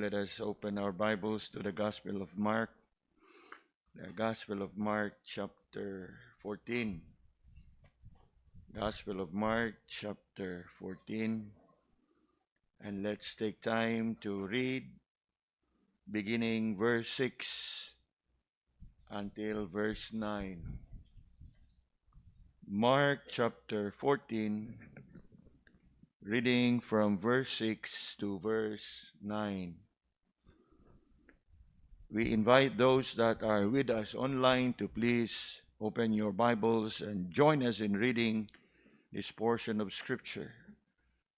Let us open our Bibles to the Gospel of Mark, the Gospel of Mark, chapter 14. Gospel of Mark, chapter 14. And let's take time to read beginning verse 6 until verse 9. Mark chapter 14, reading from verse 6 to verse 9. We invite those that are with us online to please open your Bibles and join us in reading this portion of Scripture.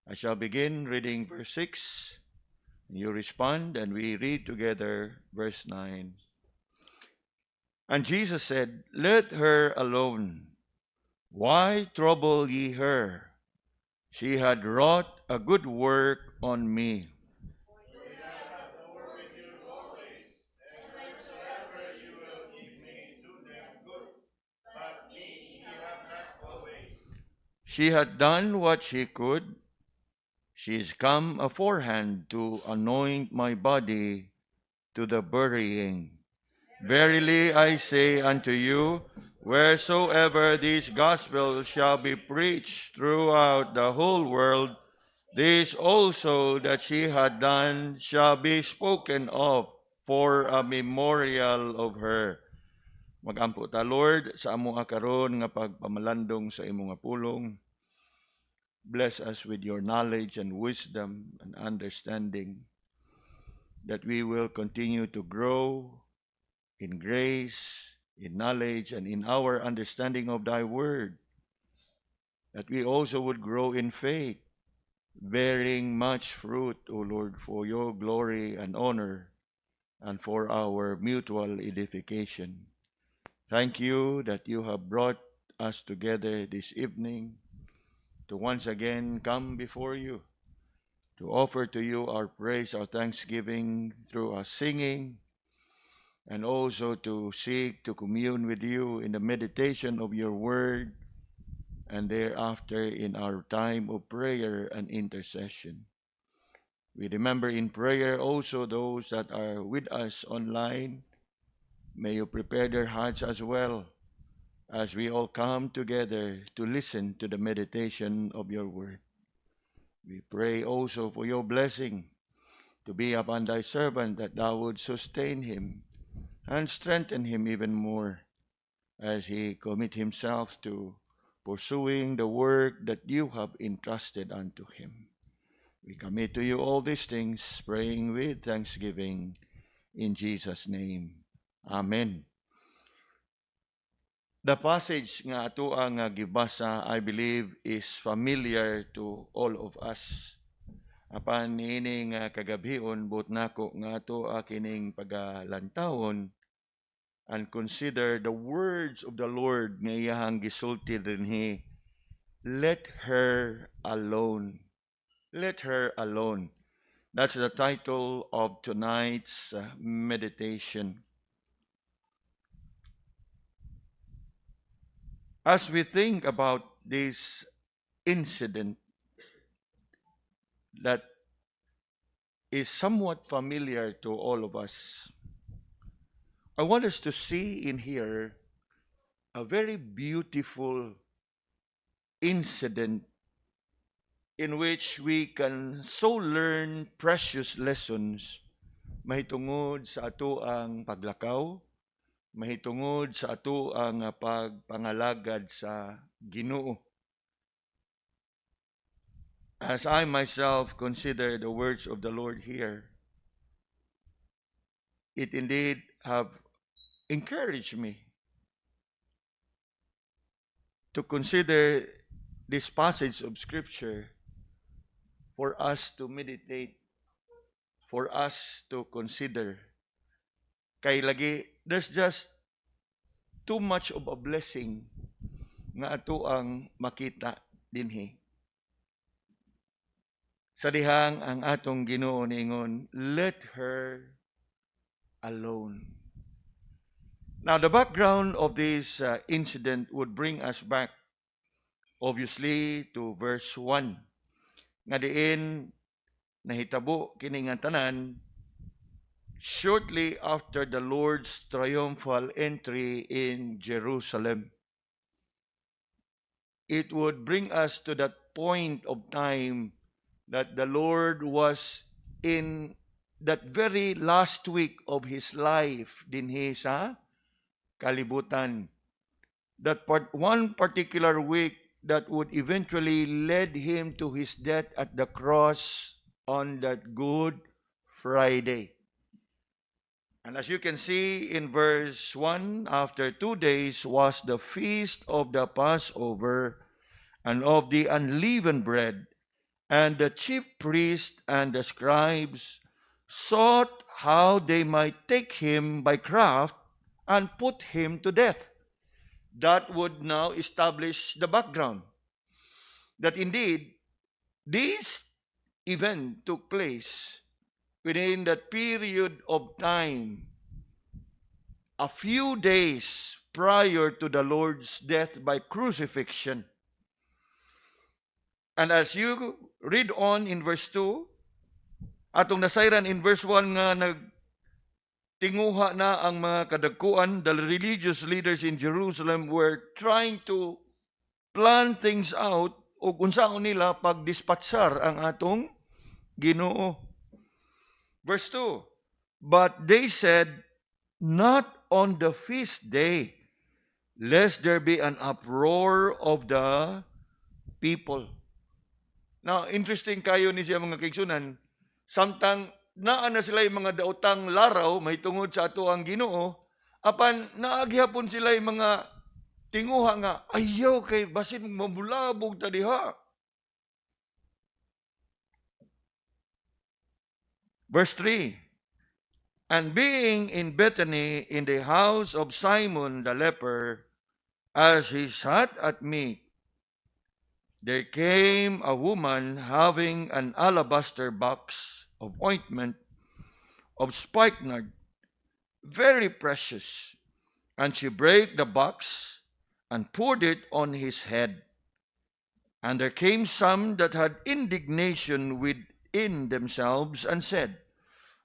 I shall begin reading verse 6. You respond, and we read together verse 9. And Jesus said, "Let her alone. Why trouble ye her? She had wrought a good work on me. She had done what she could. She is come aforehand to anoint my body to the burying. Verily I say unto you, wheresoever this gospel shall be preached throughout the whole world, this also that she had done shall be spoken of for a memorial of her." Magampo ta, Lord, sa amo karon nga pagpamalandong sa imo nga pulong. Bless us with your knowledge and wisdom and understanding, that we will continue to grow in grace, in knowledge, and in our understanding of thy word, that we also would grow in faith, bearing much fruit, O Lord, for your glory and honor and for our mutual edification. Thank you that you have brought us together this evening to once again come before you, to offer to you our praise, our thanksgiving through our singing, and also to seek to commune with you in the meditation of your word, and thereafter in our time of prayer and intercession. We remember in prayer also those that are with us online. May you prepare their hearts as well as we all come together to listen to the meditation of your word. We pray also for your blessing to be upon thy servant, that thou would sustain him and strengthen him even more as he commit himself to pursuing the work that you have entrusted unto him. We commit to you all these things, praying with thanksgiving in Jesus' name. Amen. The passage nga ato ang gibasa, I believe, is familiar to all of us. Apan niini nga kagabhion, buot nako nga ato kining pagalantawon and consider the words of the Lord nga iyahang gisulti dinhi, "Let her alone." Let her alone. That's the title of tonight's meditation. As we think about this incident that is somewhat familiar to all of us, I want us to see in here a very beautiful incident in which we can so learn precious lessons mahitungod sa ato ang paglakaw, mahitungod sa ato ang pagpangalagad sa Ginoo. As I myself consider the words of the Lord here, it indeed have encouraged me to consider this passage of Scripture for us to meditate, for us to consider. Kay lagi, there's just too much of a blessing nga ato ang makita dinhi. Sa dihang ang atong Ginoo niingon, "Let her alone." Now, the background of this incident would bring us back, obviously, to verse 1. Nga diin, nahitabo kini nga tanan shortly after the Lord's triumphal entry in Jerusalem. It would bring us to that point of time that the Lord was in that very last week of His life dinhi sa kalibutan. That one particular week that would eventually lead Him to His death at the cross on that Good Friday. And as you can see in verse 1, after 2 days was the feast of the Passover and of the unleavened bread, and the chief priests and the scribes sought how they might take him by craft and put him to death. That would now establish the background. That indeed, this event took place within that period of time, a few days prior to the Lord's death by crucifixion. And as you read on in verse 2, atong nasayran in verse 1 nga nagtinguha na ang mga kadagkuan, the religious leaders in Jerusalem were trying to plan things out o kung saan nila pagdispatsar ang atong Ginoo. Verse 2, but they said, not on the feast day, lest there be an uproar of the people. Now, interesting kayo ni siya mga kaigsunan, samtang naa na sila yung mga daotang laraw, may tungod sa ato ang Ginoo, apan naaghihapon sila yung mga tinguha nga, ayaw kay basin mamulabog ta diha. Verse 3, and being in Bethany in the house of Simon the leper, as he sat at meat, there came a woman having an alabaster box of ointment of spikenard, very precious, and she brake the box and poured it on his head. And there came some that had indignation within themselves and said,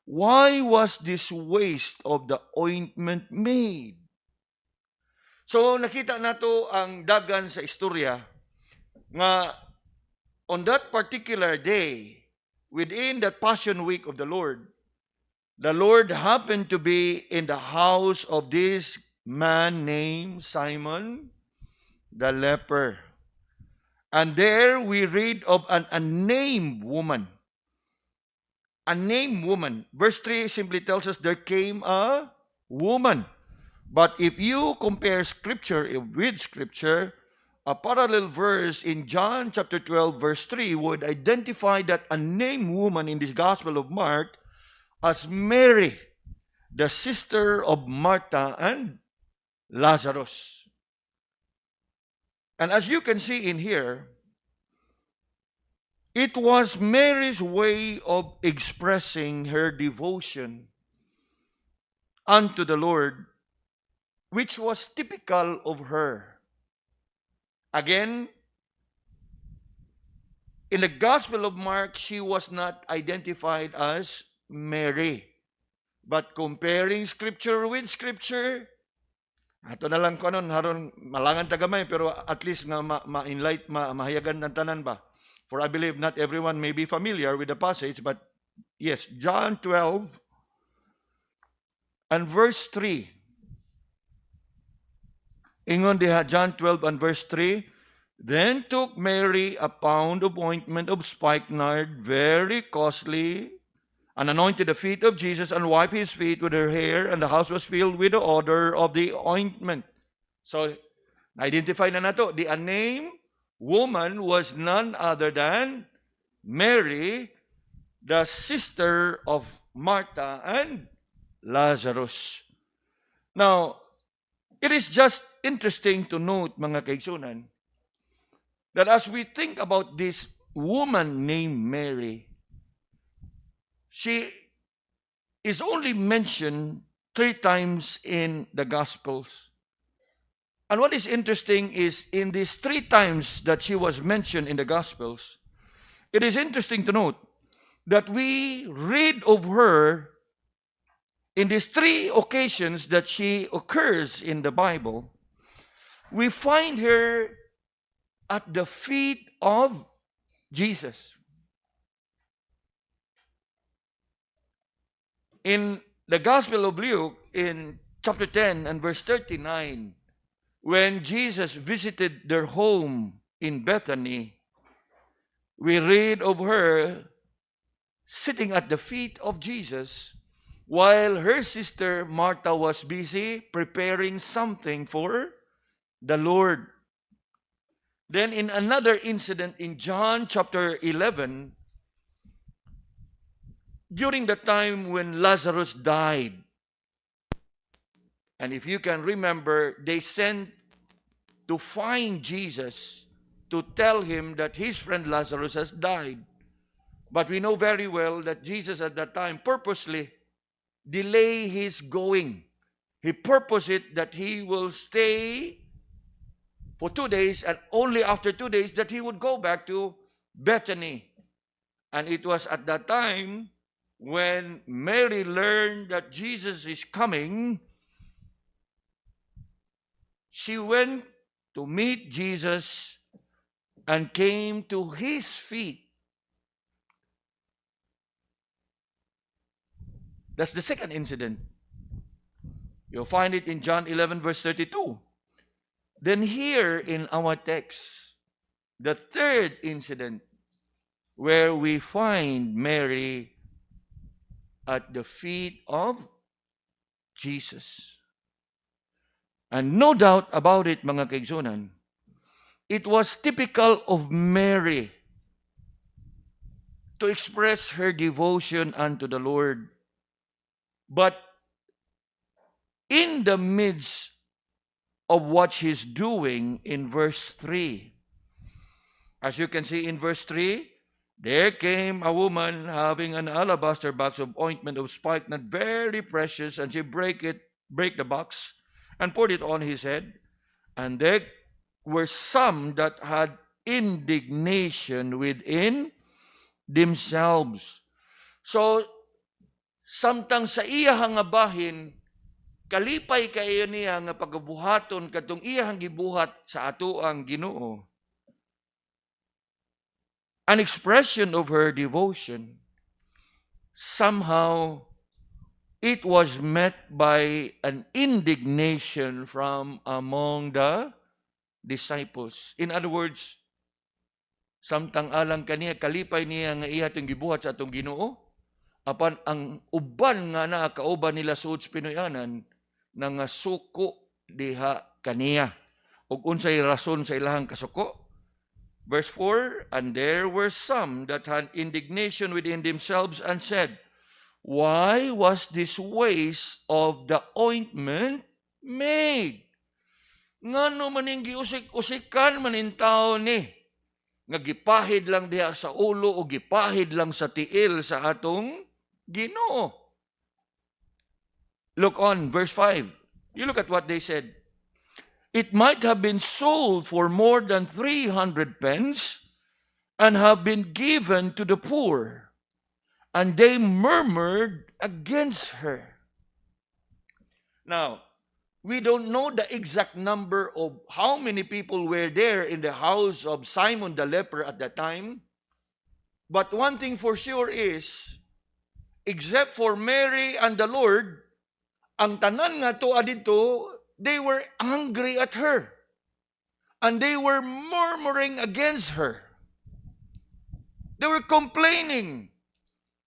why was this waste of the ointment made? So nakita nato ang dagan sa istorya nga on that particular day, within that Passion Week of the Lord happened to be in the house of this man named Simon the leper. And there we read of an unnamed woman. A named woman. Verse 3 simply tells us there came a woman. But if you compare Scripture with Scripture, a parallel verse in John chapter 12 verse 3 would identify that unnamed woman in this Gospel of Mark as Mary, the sister of Martha and Lazarus. And as you can see in here, it was Mary's way of expressing her devotion unto the Lord, which was typical of her. Again, in the Gospel of Mark, she was not identified as Mary. But comparing Scripture with Scripture, ato na lang kanon haron malangan tagamay pero at least nga mahayagan ng tanan ba. For I believe not everyone may be familiar with the passage, but yes, John 12 and verse 3. Ingon diha John 12 and verse 3, then took Mary a pound of ointment of spikenard, very costly, and anointed the feet of Jesus and wiped his feet with her hair, and the house was filled with the odor of the ointment. So, identify na nato, the unnamed woman was none other than Mary, the sister of Martha and Lazarus. Now, it is just interesting to note, mga kaigsunan, that as we think about this woman named Mary, she is only mentioned 3 times in the Gospels. And what is interesting is in these 3 times that she was mentioned in the Gospels, it is interesting to note that we read of her In these three occasions that she occurs in the Bible, we find her at the feet of Jesus. In the Gospel of Luke, in chapter 10 and verse 39, when Jesus visited their home in Bethany, we read of her sitting at the feet of Jesus while her sister Martha was busy preparing something for the Lord. Then in another incident in John chapter 11, during the time when Lazarus died, and if you can remember, they sent to find Jesus to tell him that his friend Lazarus has died. But we know very well that Jesus at that time purposely delay his going. He purposed it that he will stay for 2 days, and only after 2 days that he would go back to Bethany. And it was at that time when Mary learned that Jesus is coming, she went to meet Jesus and came to his feet. That's the second incident. You'll find it in John 11 verse 32. Then here in our text, the third incident where we find Mary at the feet of Jesus. And no doubt about it, mga kaigsunan, it was typical of Mary to express her devotion unto the Lord. But in the midst of what she's doing in verse 3, as you can see in verse 3, there came a woman having an alabaster box of ointment of spikenard, very precious, and she break the box, and poured it on his head. And there were some that had indignation within themselves. So, samtang sa iyahang nga bahin, kalipay kayo niya nga pagabuhaton katong iyahang gibuhat sa ato ang Ginoo. An expression of her devotion, somehow it was met by an indignation from among the disciples. In other words, samtang alang kaniya, kalipay niya nga iya itong gibuhat sa atong Ginoo, apan ang uban nga na kauban nila suod sa Pinoyanan, na nga suko diha kaniya. Ug unsay rason sa ilahang kasuko? Verse 4, and there were some that had indignation within themselves and said, why was this waste of the ointment made? Ngano maning giusik-usikan maning tao ni? Nga gipahid lang diha sa ulo o gipahid lang sa tiil sa atong Ginoo. Look on, verse 5. You look at what they said. It might have been sold for more than 300 pence and have been given to the poor. And they murmured against her. Now, we don't know the exact number of how many people were there in the house of Simon the leper at that time. But one thing for sure is, except for Mary and the Lord, ang tanan nga to adito, they were angry at her. And they were murmuring against her. They were complaining.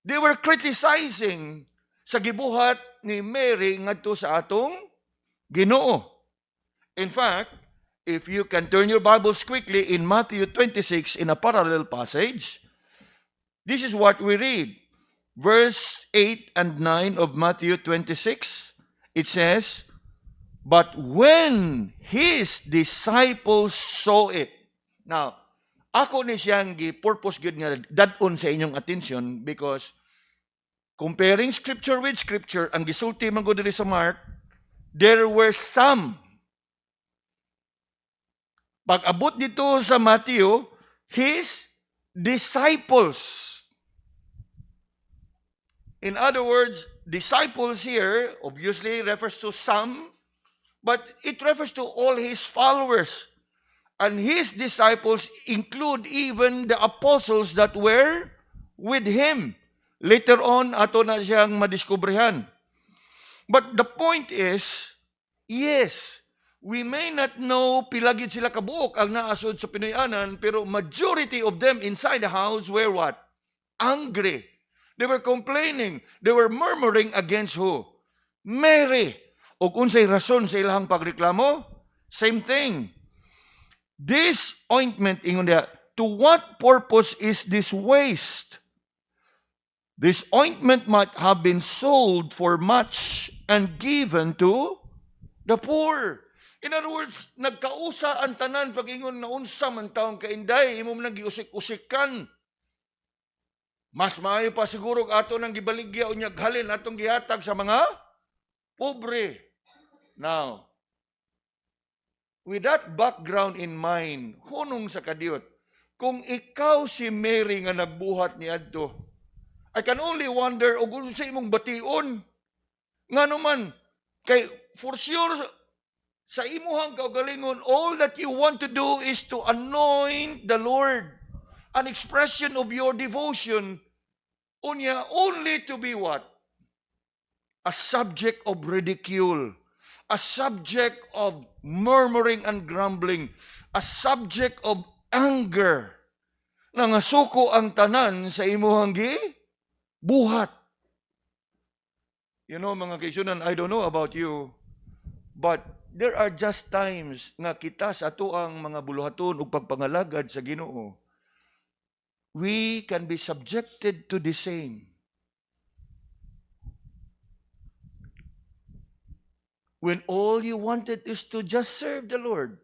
They were criticizing sa gibuhat ni Mary ngadto sa atong Ginoo. In fact, if you can turn your Bibles quickly in Matthew 26 in a parallel passage, this is what we read. Verse 8 and 9 of Matthew 26, it says, but when his disciples saw it. Now, ako ni siyang gi-purpose good nga dadon sa inyong attention because comparing scripture with scripture, ang gisulti man gud diri sa Mark, there were some. Pag abot dito sa Matthew, his disciples. In other words, disciples here obviously refers to some, but it refers to all his followers. And his disciples include even the apostles that were with him. Later on, ato na siyang madiskubrehan. But the point is, yes, we may not know pilagid sila kabuok ang naasod sa Pinoyanan, pero majority of them inside the house were what? Angry. They were complaining. They were murmuring against who? Mary. O unsay rason sa ilahang pagreklamo? Same thing. This ointment, ingon niya, to what purpose is this waste? This ointment might have been sold for much and given to the poor. In other words, nagkausa ang tanan pag ingon na unsa man taong kainday, imo man giusik-usikan. Mas maayo pa siguro ato nang gibaligya o halin atong gihatag sa mga pobre. Now, with that background in mind, hunong sa kadiyot, kung ikaw si Mary nga nagbuhat ni adto, I can only wonder o kung sa imong bation. Nga naman, kay for sure, sa imuhang kaugalingon, all that you want to do is to anoint the Lord. An expression of your devotion, unya, only to be what? A subject of ridicule. A subject of murmuring and grumbling. A subject of anger. Nangasuko ang tanan sa imuhang buhat. You know, mga kaisunan, I don't know about you, but there are just times nga kita sa ato ang mga buluhaton ug pagpangalagad sa Ginoo, we can be subjected to the same. When all you wanted is to just serve the Lord,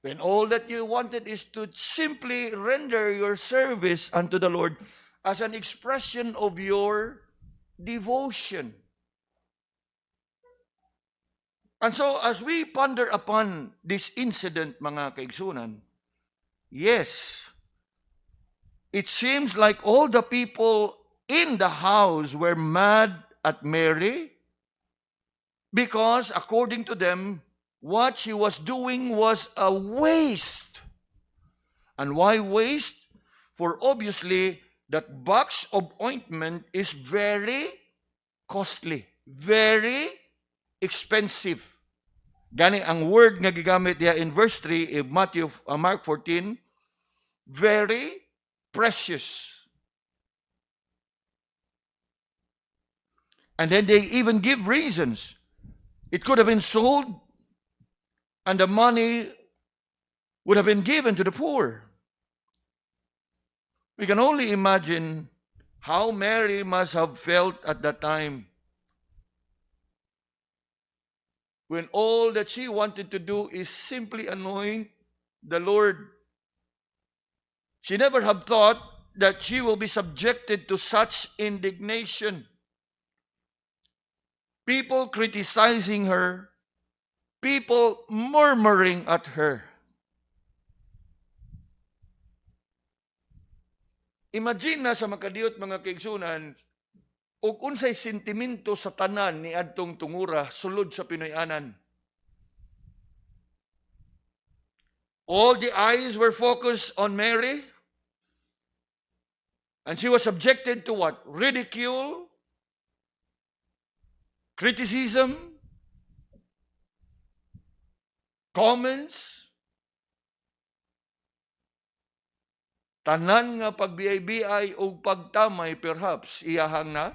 when all that you wanted is to simply render your service unto the Lord as an expression of your devotion. And so, as we ponder upon this incident, mga kaigsunan, yes, it seems like all the people in the house were mad at Mary because, according to them, what she was doing was a waste. And why waste? For obviously, that box of ointment is very costly, very expensive. Gani ang word nga gigamit niya in verse 3 of Mark 14, very precious. And then they even give reasons. It could have been sold and the money would have been given to the poor. We can only imagine how Mary must have felt at that time when all that she wanted to do is simply anoint the Lord. She never had thought that she will be subjected to such indignation. People criticizing her, people murmuring at her. Imagine na sa makadiyot mga kaigsunan, ug unsay sentimento sa tanan ni adtong tungura sulod sa Pinoyanan. All the eyes were focused on Mary, and she was subjected to what? Ridicule, criticism, comments, tanan nga pagbiay-biay o pagtamay perhaps iyahang na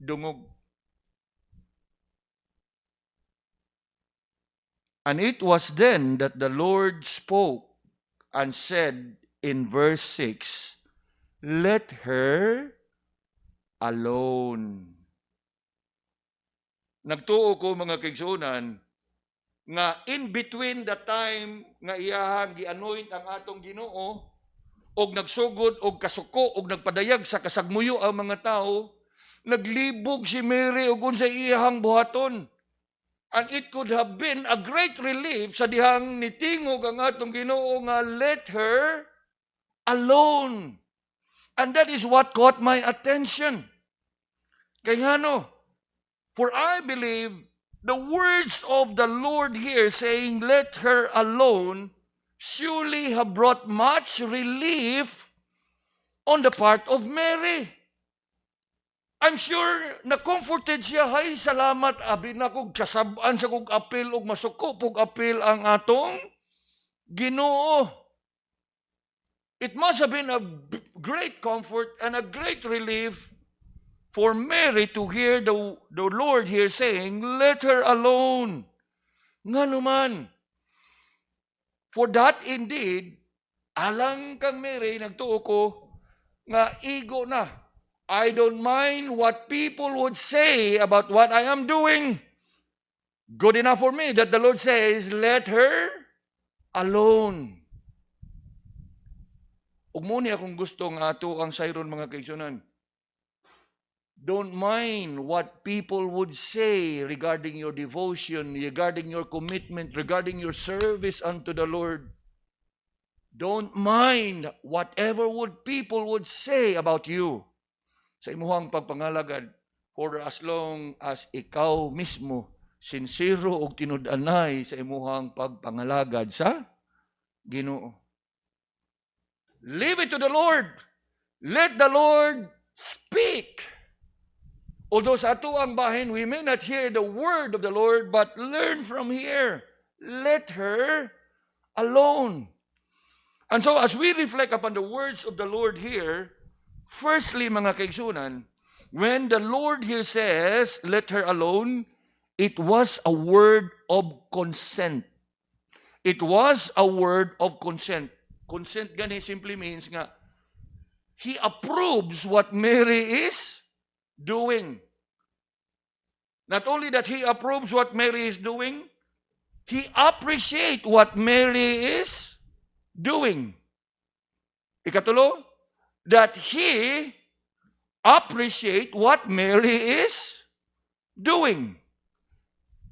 dungog. And it was then that the Lord spoke and said in verse 6, "Let her alone." Nagtuo ko mga kaigsunan nga in between the time nga iyahang gi-anoint ang atong Ginoo og nagsugod og kasuko og nagpadayag sa kasagmuyo ang mga tao, naglibog si Mary og unsay iyahang buhaton. And it could have been a great relief sa dihang nitingog ang atong Ginoo nga let her alone. And that is what caught my attention. Kaya no, for I believe the words of the Lord here saying, let her alone, surely have brought much relief on the part of Mary. I'm sure na-comforted siya, hay salamat, abi na kog kasabaan sa kog apil og masuko pog apil ang atong Ginoo. It must have been a great comfort and a great relief for Mary to hear the Lord here saying, let her alone. Nga naman, for that indeed, alang kang Mary, nagtuo ko, nga igo na. I don't mind what people would say about what I am doing. Good enough for me that the Lord says, let her alone. Ug mo niya kung gusto nga ato ang sayron mga kaigsunan. Don't mind what people would say regarding your devotion, regarding your commitment, regarding your service unto the Lord. Don't mind whatever people would say about you sa imuhang pagpangalagad, for as long as ikaw mismo sincero og tinud-anay sa imuhang pagpangalagad sa Ginoo. Leave it to the Lord. Let the Lord speak. Although sa ato ang bahin, we may not hear the word of the Lord, but learn from here. Let her alone. And so as we reflect upon the words of the Lord here, firstly, mga kaigsunan, when the Lord here says, let her alone, it was a word of consent. It was a word of consent. Consent gani simply means nga, He approves what Mary is doing. Not only that He approves what Mary is doing, He appreciates what Mary is doing. Ikatulo, that He appreciates what Mary is doing.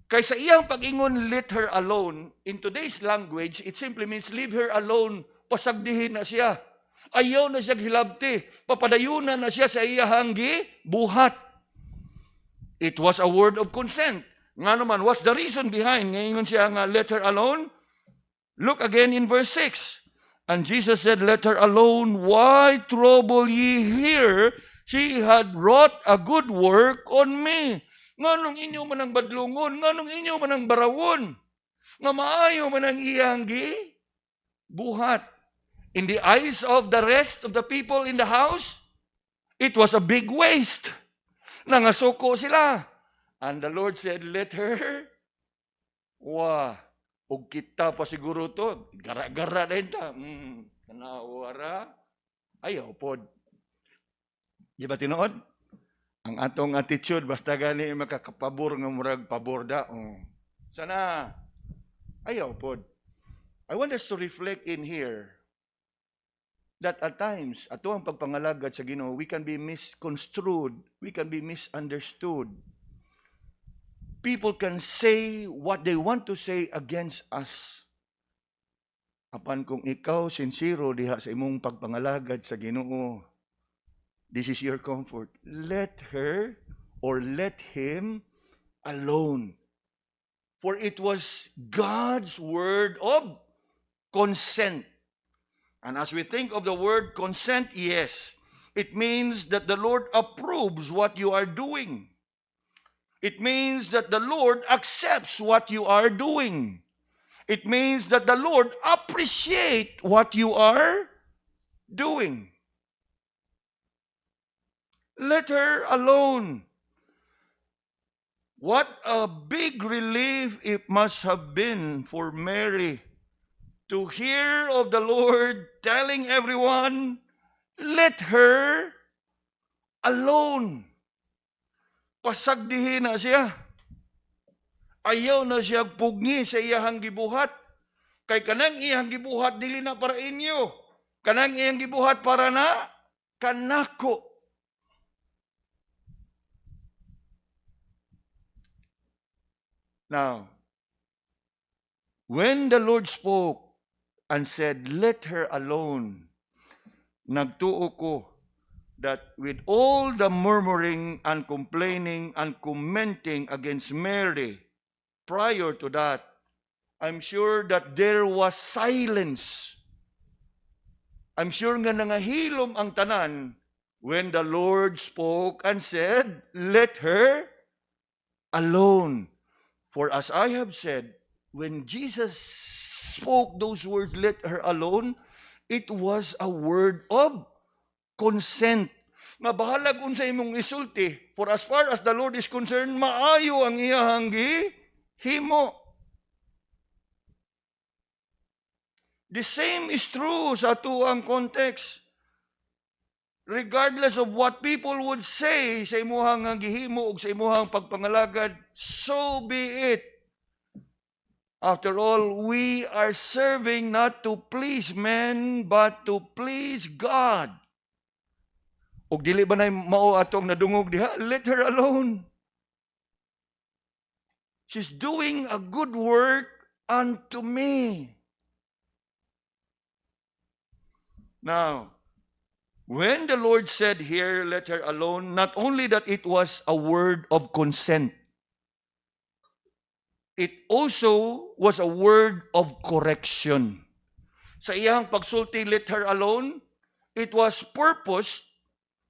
Kaysa iyang pag-ingon, let her alone, in today's language, it simply means leave her alone, pasagdihin na siya. Ayaw na siya hilabti, papadayunan na siya sa iyahang buhat. It was a word of consent. Nga naman, what's the reason behind ngayon siya nga let her alone? Look again in verse 6. And Jesus said, let her alone, why trouble ye here? She had wrought a good work on me. Nganong inyo man ang badlungon, nganong inyo man ang barawon, nga maayo man ang iyang buhat. In the eyes of the rest of the people in the house, it was a big waste. Nangasuko sila. And the Lord said, let her, ug kita pa siguro to, gara-gara din ta. Kanawara, ayaw pod. Di ba tinuod? Ang atong attitude, basta gani makakapabor nga murag paborda. Sana, ayaw pod. I want us to reflect in here that at times, ato ang pagpangalagad sa Ginoo, we can be misconstrued, we can be misunderstood. People can say what they want to say against us. Apan kung ikaw sincero diha sa imong pagpangalagad sa Ginoo, this is your comfort. Let her or let him alone. For it was God's word of consent. And as we think of the word consent, yes, it means that the Lord approves what you are doing. It means that the Lord accepts what you are doing. It means that the Lord appreciates what you are doing. Let her alone. What a big relief it must have been for Mary to hear of the Lord telling everyone, let her alone. Pasagdihin na siya. Ayaw na siya pugni sa iyahang gibuhat. Kay kanang iyang gibuhat, dili na para inyo. Kanang iyang gibuhat para na kanako. Now, when the Lord spoke and said, let her alone, nagtuo ko that with all the murmuring and complaining and commenting against Mary prior to that, I'm sure that there was silence. I'm sure nga nangahilom ang tanan when the Lord spoke and said, "Let her alone." For as I have said, when Jesus spoke those words, "Let her alone," it was a word of consent. Nga bahalag unsa imong isulti, for as far as the Lord is concerned, maayo ang iyahang gihimo. The same is true sa tuang context. Regardless of what people would say sa imuhang gihimo o sa imuhang pagpangalagad, so be it. After all, we are serving not to please men, but to please God. Og dili ba na mao atong nadungog diha? Let her alone. She's doing a good work unto me. Now, when the Lord said here, "Let her alone," not only that it was a word of consent, it also was a word of correction. Sa iyang pagsulti, "Let her alone," it was purpose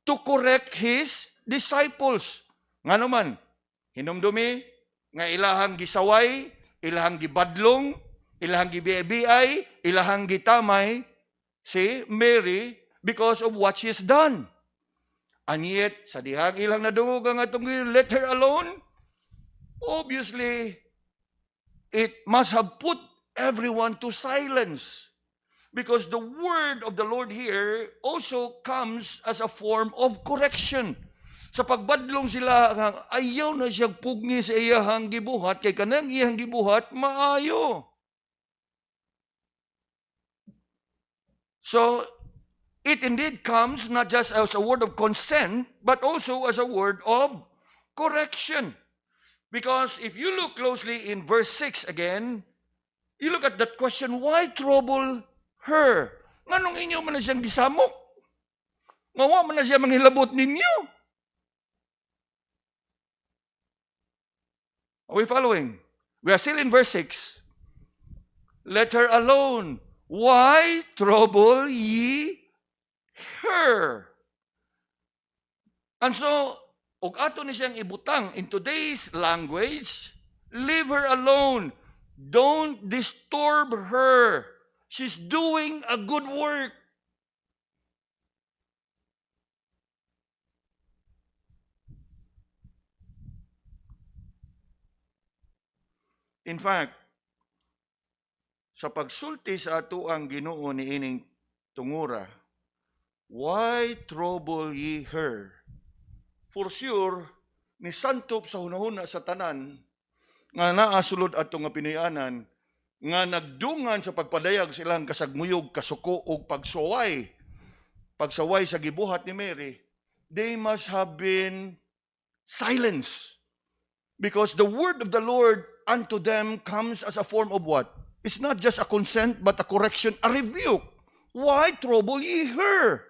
to correct his disciples. Nga naman, hinumdumi, nga ilahang gisaway, ilahang gibadlong, ilahang gibiay, ilahang gitamay, si Mary, because of what she has done. And yet, sa dihang ilang nadungog ang atong "Let her alone," obviously, it must have put everyone to silence. Because the word of the Lord here also comes as a form of correction. Sa pagbadlong sila, ayaw na siyang pugni sa iyahang gibuhat, kay kanang iyahang gibuhat, maayo. So, it indeed comes not just as a word of consent, but also as a word of correction. Because if you look closely in verse 6 again, you look at that question, why trouble her? Nganong inyo man na siyang gisamok? Ngawa man na siya manghilabot ninyo? Are we following? We are still in verse 6. Let her alone. Why trouble ye her? And so, og ato ni siyang ibutang in today's language, leave her alone. Don't disturb her. She's doing a good work. In fact, sa pagsulti sa ato ang Ginoo ni ining tungura, why trouble ye her? For sure, ni santop sa hunahuna sa tanan, nga naasulod ato nga Pinoyanan, nga nagdungan sa pagpadayag silang kasagmuyog, kasuko o pagsaway sa gibuhat ni Mary, they must have been silenced. Because the word of the Lord unto them comes as a form of what? It's not just a consent, but a correction, a rebuke. Why trouble ye her?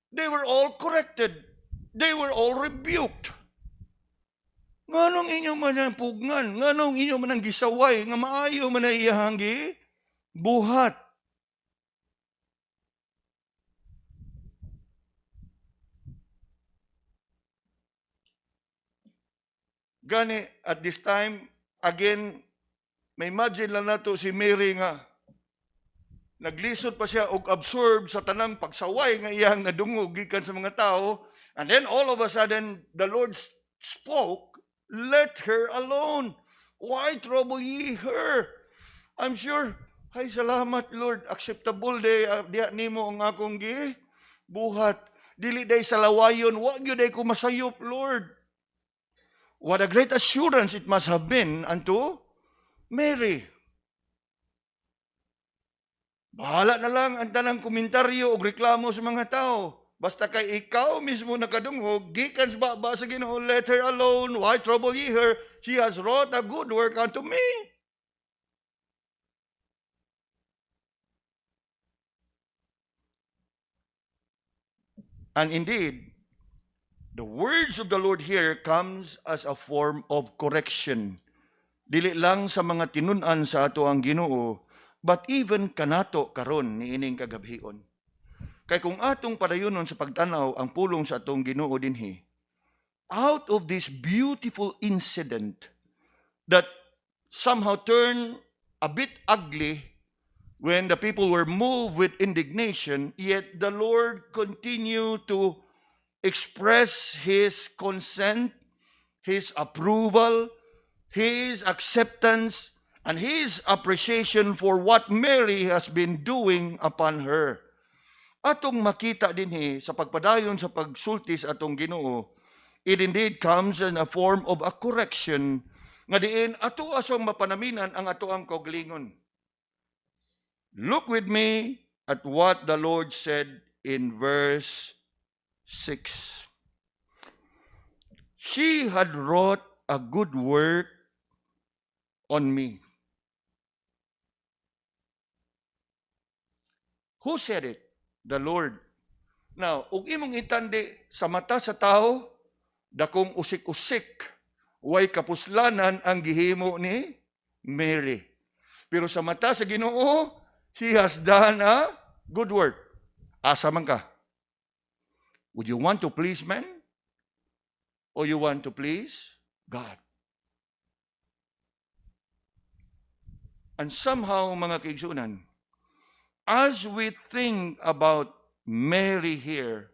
They were all corrected. They were all rebuked. Nganong inyo man ang pugnan? Nganong inyo man ang gisaway? Nga maayo man ang iyahang buhat. Gani, at this time, again, may imagine lang nato si Mary nga, naglisod pa siya og absorb sa tanang pagsaway nga iyang nadungog gikan sa mga tao, and then all of a sudden, the Lord spoke, "Let her alone. Why trouble ye her?" I'm sure, ay salamat Lord, acceptable diha nimo ang akong buhat. Dili day sa lawayon, wa gyud day ko masayop, Lord. What a great assurance it must have been unto Mary. Bahala na lang ang tanang komentaryo o reklamo sa mga tao. Basta kay ikaw mismo nakadungog, gikan sa baba sa Ginoo, "Let her alone. Why trouble ye her? She has wrought a good work unto me." And indeed, the words of the Lord here comes as a form of correction. Dili lang sa mga tinun-an sa ato ang Ginoo, but even kanato karon niining kagabhion. Kay kung atong padayonon sa pagtanaw ang pulong sa atong Ginoo dinhi, out of this beautiful incident that somehow turned a bit ugly when the people were moved with indignation, yet the Lord continued to express His consent, His approval, His acceptance, and His appreciation for what Mary has been doing upon her. Atong makita dinhi sa pagpadayon sa pagsulti sa atong Ginoo, it indeed comes in a form of a correction nga diin ato asong mapanaminan ang ato ang kaugalingon. Look with me at what the Lord said in verse 6. She had wrought a good work on me. Who said it? The Lord. Now, ug imong intandi sa mata sa tao, dakong usik-usik, way kapuslanan ang gihimo ni Mary. Pero sa mata sa Ginoo, she has done a good work. Asa man ka? Would you want to please men? Or you want to please God? And somehow, mga kaigsunan, as we think about Mary here,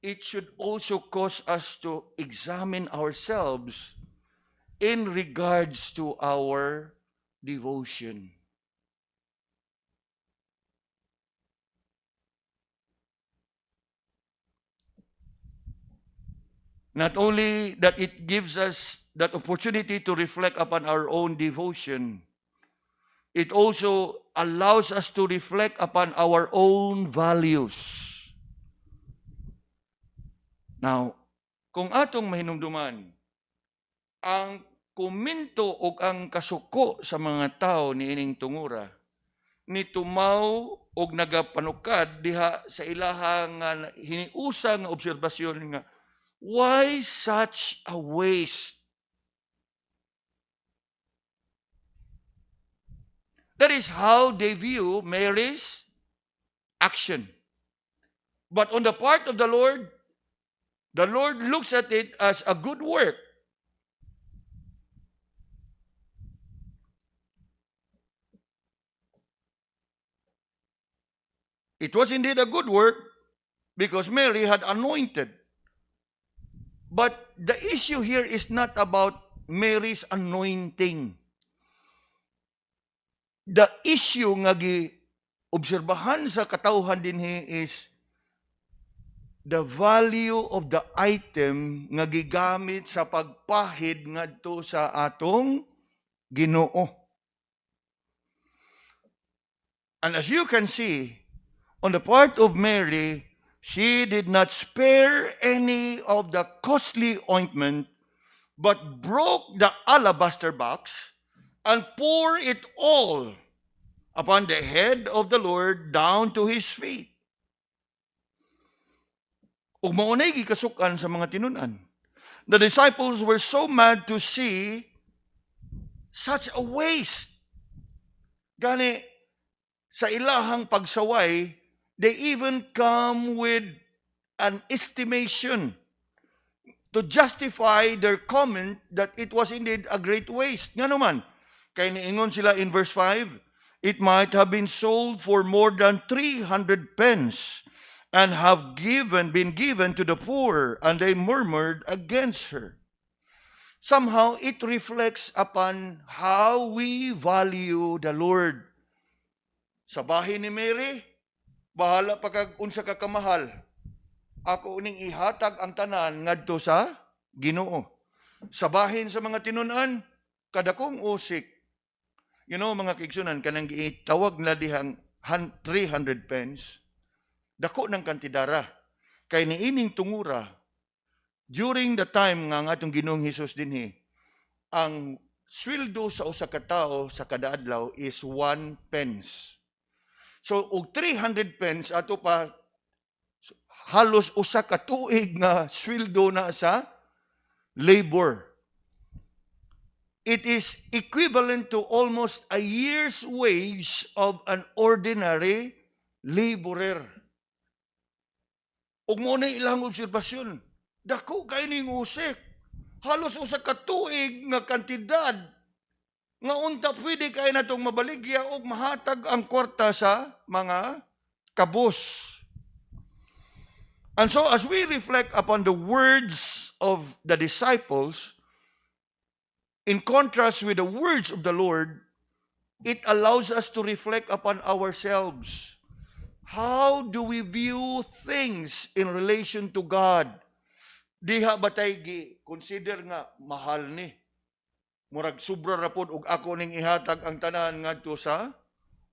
it should also cause us to examine ourselves in regards to our devotion. Not only that it gives us that opportunity to reflect upon our own devotion, it also allows us to reflect upon our own values. Now, kung atong mahinumduman, ang komento o ang kasuko sa mga tao ni ining tungura, ni tumaw o nagapanukad diha sa ilahang hiniusa nga obserbasyon nga, why such a waste? That is how they view Mary's action. But on the part of the Lord looks at it as a good work. It was indeed a good work because Mary had anointed. But the issue here is not about Mary's anointing. The issue nga gi-obserbahan sa katawhan dinhi is the value of the item nga gigamit sa pagpahid ngadto sa atong Ginoo. And as you can see, on the part of Mary, she did not spare any of the costly ointment, but broke the alabaster box and poured it all upon the head of the Lord down to His feet. Ug maunay gikasukan sa mga tinunan. The disciples were so mad to see such a waste. Gani, sa ilahang pagsaway, they even come with an estimation to justify their comment that it was indeed a great waste. Nga naman, kay niingon sila in verse 5, it might have been sold for more than 300 pence and have been given to the poor, and they murmured against her. Somehow, it reflects upon how we value the Lord. Sa bahin ni Mary, bahala pa kag unsa ka kamahal. Ako uning ihatag ang tanan ngadto sa Ginoo. Sa bahin sa mga tinunan, kadakong usik. You know, mga kaigsunan, kanang giitawag na dihang 300 pence, dako ng kantidara. Kay niining tungura, during the time nga ang atong Ginoong Hesus dinhi, ang sweldo sa usa ka tawo sa kada adlaw is 1 pence. So, og 300 pence, ato pa halos usa ka tuig nga sweldo na sa labor. It is equivalent to almost a year's wage of an ordinary laborer. Ug mo na ilang obserbasyon, dako kay ning usik. Halos usa ka tuig nga kantidad nga unta pwede kay natong mabaligya og mahatag ang kwarta sa mga kabos. And so as we reflect upon the words of the disciples, in contrast with the words of the Lord, it allows us to reflect upon ourselves. How do we view things in relation to God? Diha batay consider nga mahal ni. Murag sobra ra pod og ako ning ihatag ang tanan ngadto sa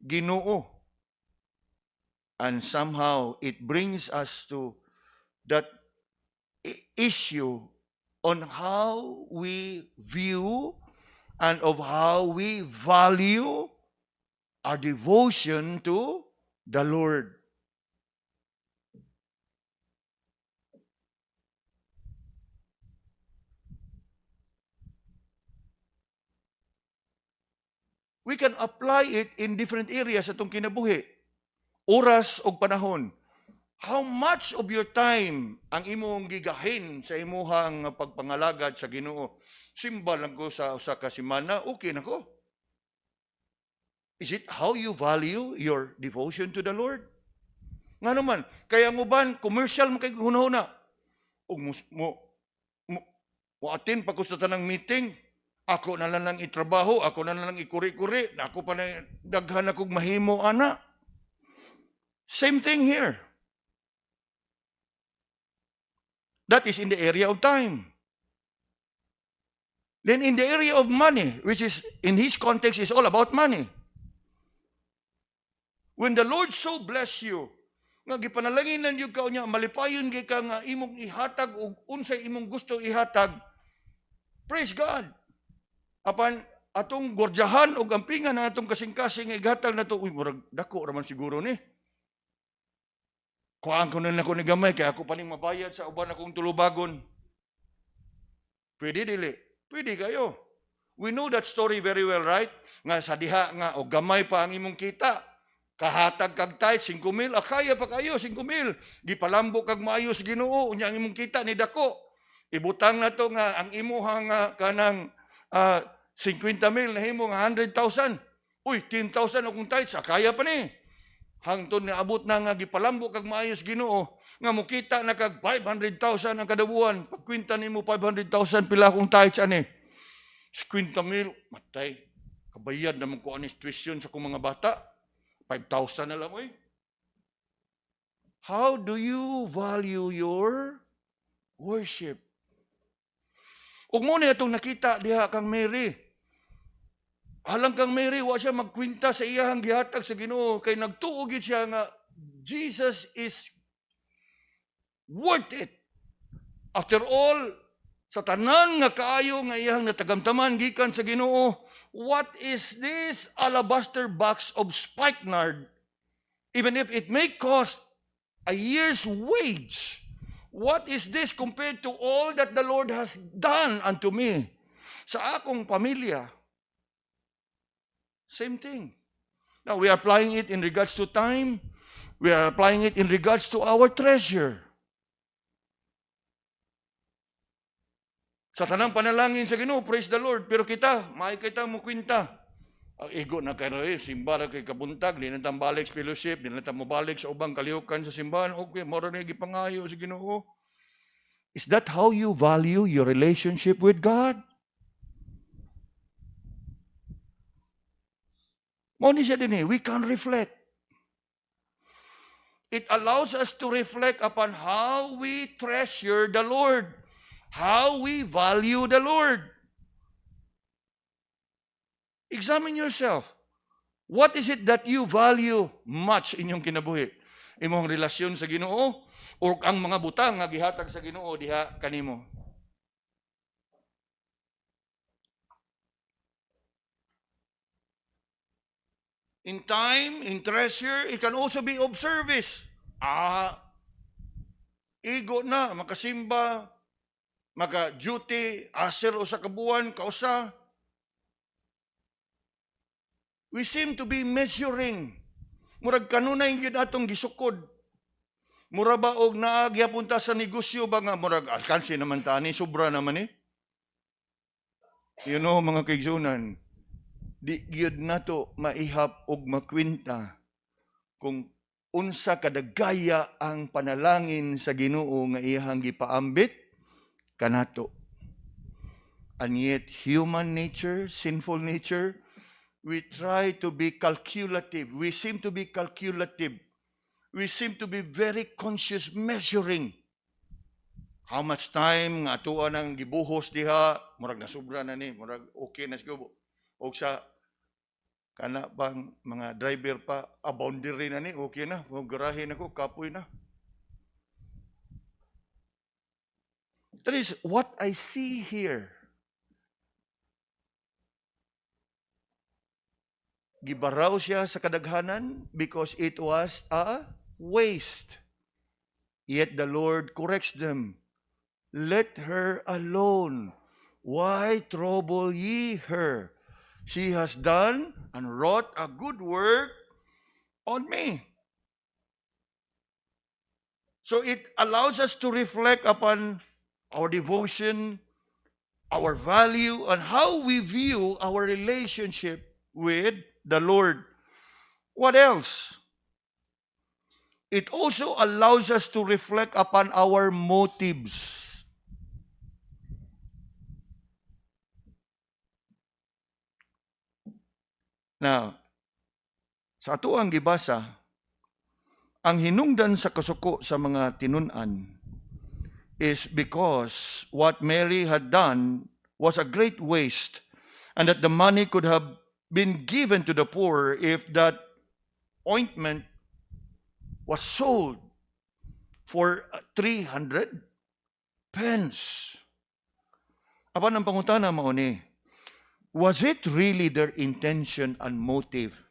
Ginoo. And somehow it brings us to that issue on how we view and of how we value our devotion to the Lord. We can apply it in different areas atong kinabuhi. Oras o panahon. How much of your time ang imong gigahin sa imuhang pagpangalagad sa Ginoo? Simba lang ko sa usa ka semana, okay na ko. Is it how you value your devotion to the Lord? Nga naman, kaya mo ban, commercial mo kay hunahuna. O mo attend pa ko sa tanang meeting, ako na lang itrabaho, ako na lang ikuri-kuri, ako pa na daghan akong mahimo, ana. Same thing here. That is in the area of time. Then in the area of money, which is in his context is all about money. When the Lord so bless you, nga gipanalangin ninyo ka niya, malipayon kay ka nga imong ihatag o unsay imong gusto ihatag, praise God. Apan atong gordyahan o gampingan na atong kasing-kasing ihatag na to, uy, murag dako raman siguro ni. Kuhaan ko na ako ni gamay, kaya ako pa ning mabayad sa uban akong tulubagon. Pwede dili. Pwede kayo. We know that story very well, right? Nga sa diha nga, o gamay pa ang imong kita. Kahatag kag tithe, 5,000. Kaya pa kayo, 5,000. Gipalambo kag maayos Ginoo, unya ang imong kita ni dako. Ibutang na to nga, ang imuhang kanang 50,000, nahimo nga 100,000. Uy, 10,000 akong tithe, kaya pa ni. Hangtod na abot na nga gipalambo kag maayos Ginoo nga mukita na kag 500,000 ang kada buwan. Pagkwenta nimo 500,000 pila akong tithes ani. 50,000 matay. Kabayad naman ko ani tuition sa kong mga bata. 5,000 na lang oy. How do you value your worship? Ug mo na itong nakita diha kang Mary. Alang kang Mary, wa siya magkwinta sa iyang gihatag sa Ginoo kay nagtuo gid siya nga Jesus is worth it. After all, sa tanan nga kaayo nga iyang natagamtaman gikan sa Ginoo, what is this alabaster box of spikenard? Even if it may cost a year's wage, what is this compared to all that the Lord has done unto me? Sa akong pamilya, same thing. Now, we are applying it in regards to time. We are applying it in regards to our treasure. Sa tanang panalangin sa Ginoo, praise the Lord. Pero kita, may kita mo kwinta. Ang ego na kayo, simbara kay kabuntag, di na tambalik sa fellowship, di na tamabalik sa ubang kalihukan sa simbahan. Okay, mora na gipangayo sa Ginoo. Is that how you value your relationship with God? Moni siya din we can reflect. It allows us to reflect upon how we treasure the Lord, how we value the Lord. Examine yourself. What is it that you value much inyong kinabuhi? Imong relasyon sa Ginoo o ang mga butang nga gihatag sa Ginoo diha kanimo? In time, in treasure, it can also be of service. igo na, makasimba, maka-duty, asir o sa kabuan, kausa. We seem to be measuring. Murag kanunay yun atong gisukod. Mura ba og naagyapunta sa negosyo ba nga murag alkansi naman tani, sobra naman eh. You know, mga kaigsunan, di gyud nato maihap og makwinta kung unsa kadagaya ang panalangin sa Ginoo nga iyang gipaambit kanato. And yet human nature, sinful nature, we try to be calculative. We seem to be calculative. We seem to be very conscious measuring how much time nga atuan ang gibuhos diha, murag nasubra na ni, murag okay na siguro. O sa kana bang mga driver pa, boundary na ni, okay na, garahe na ko, kapoy na. That is what I see here. Gibaraw siya sa kadaghanan because it was a waste. Yet the Lord corrects them. Let her alone. Why trouble ye her? She has done and wrought a good work on me. So it allows us to reflect upon our devotion, our value, and how we view our relationship with the Lord. What else? It also allows us to reflect upon our motives. Now, sa ato ang gibasa, ang hinungdan sa kasuko sa mga tinunan is because what Mary had done was a great waste and that the money could have been given to the poor if that ointment was sold for 300 pence. Apan ang pangutana mao ni, was it really their intention and motive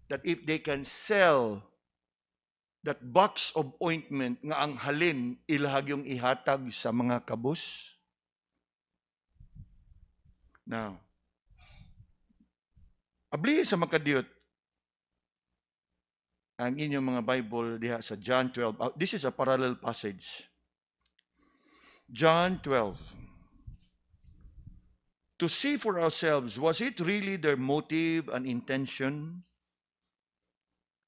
that if they can sell that box of ointment nga ang halin ilahag yung ihatag sa mga kabus? Now, abli sa makadiyot ang inyong mga Bible diha sa John 12. This is a parallel passage. John 12. To see for ourselves, was it really their motive and intention?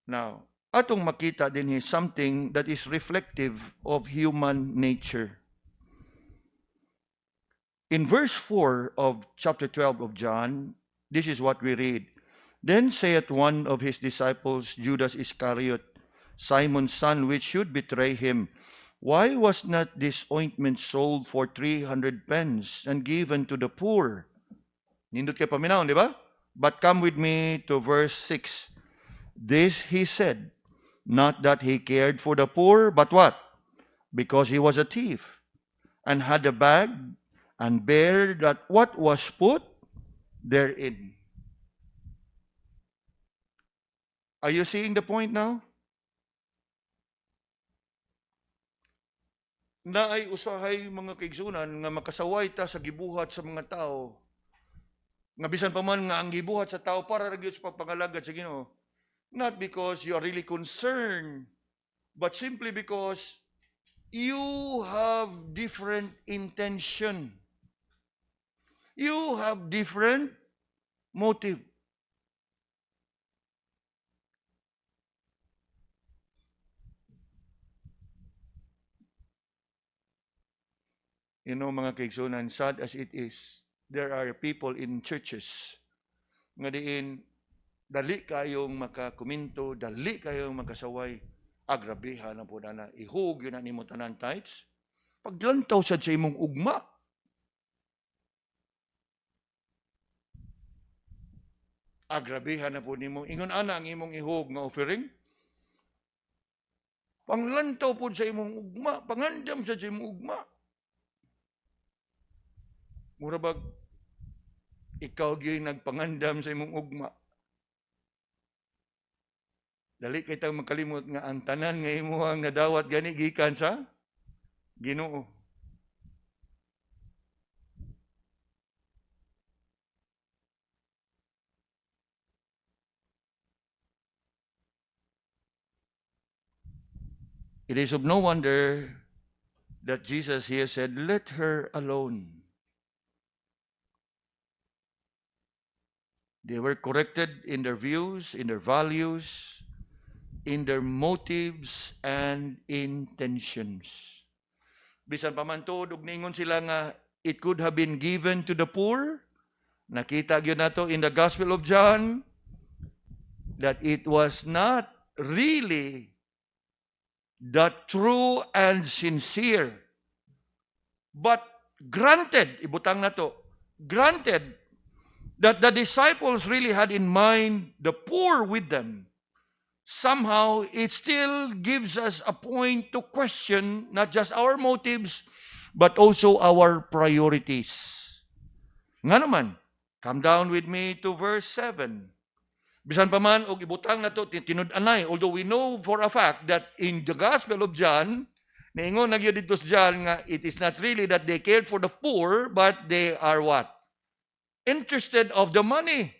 Now, atong makita din is something that is reflective of human nature. In verse 4 of chapter 12 of John, this is what we read. Then saith one of his disciples, Judas Iscariot, Simon's son, which should betray him, why was not this ointment sold for 300 pence and given to the poor? Nindot kay paminaw, di ba? But come with me to verse 6. This he said, not that he cared for the poor, but what? Because he was a thief, and had a bag, and bare that what was put therein. Are you seeing the point now? Na ay usahay mga kaigsunan nga makasaway ta sa gibuhat sa mga tao. Nga bisan pa man nga ang gibuhat sa tao para ra gyud sa pagpangalagad sa Ginoo. Not because you are really concerned, but simply because you have different intention. You have different motive. You know, mga kaigsunan, sad as it is, there are people in churches nga diin dali kayong makakomento, dali kayong makasaway, agrabihan na po na ihug yun na nimo tanan tithes. Paglantaw sa imong ugma, agrabihan na po nimo, ingon ana ang imong ihug nga offering. Panglantaw po sa imong ugma, pangandam sa imong ugma. Murabag, ikaw gyud nagpangandam sa imong ugma. Dali kay tang makalimot nga ang tanan nga imuhang nadawat gani gikan sa Ginoo. It is of no wonder that Jesus here said, "Let her alone." They were corrected in their views, in their values, in their motives and intentions. Bisan pa man tuod og ningon sila nga it could have been given to the poor. Nakita gyud nato in the Gospel of John that it was not really the true and sincere. But granted, ibutang na to, granted that the disciples really had in mind the poor with them, somehow it still gives us a point to question not just our motives, but also our priorities. Nga naman, come down with me to verse 7. Bisan pa man, og ibutang na to, tinud-anay, although we know for a fact that in the Gospel of John, naingon na gyud dito sa John nga it is not really that they cared for the poor, but they are what? Interested of the money.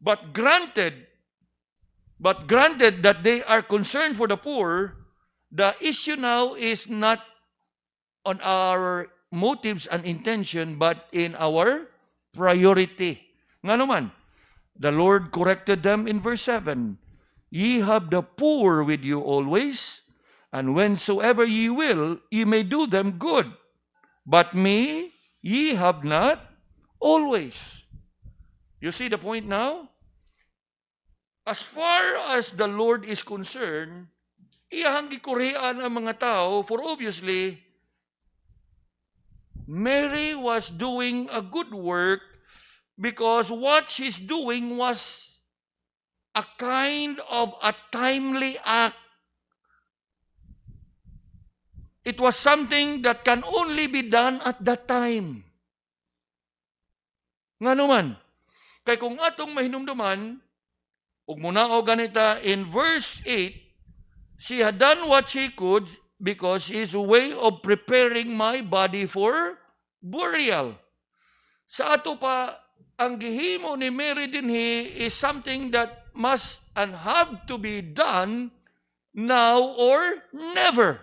But granted that they are concerned for the poor, the issue now is not on our motives and intention, but in our priority. Nga naman, the Lord corrected them in verse 7. Ye have the poor with you always, and whensoever ye will, ye may do them good. But me ye have not always. You see the point now? As far as the Lord is concerned, iyahang gikurian ang mga tao, for obviously, Mary was doing a good work because what she's doing was a kind of a timely act. It was something that can only be done at that time. Nga naman, kay kung atong mahinumduman, ug muna o ganita in verse 8, she had done what she could because it's a way of preparing my body for burial. Sa ato pa, ang gihimo ni Mary dinhi is something that must and have to be done now or never.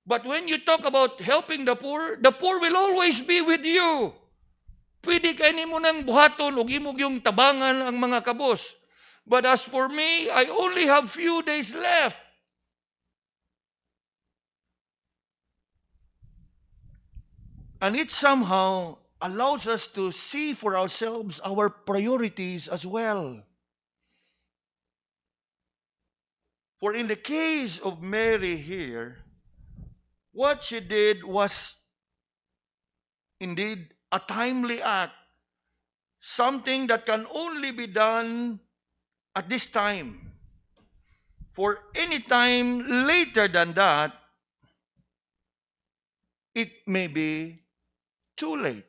But when you talk about helping the poor will always be with you. Pwede kayo nimo nang buhaton o imog yung tabangan ang mga kabos. But as for me, I only have few days left. And it somehow allows us to see for ourselves our priorities as well. For in the case of Mary here, what she did was indeed a timely act, something that can only be done at this time. For any time later than that, it may be too late.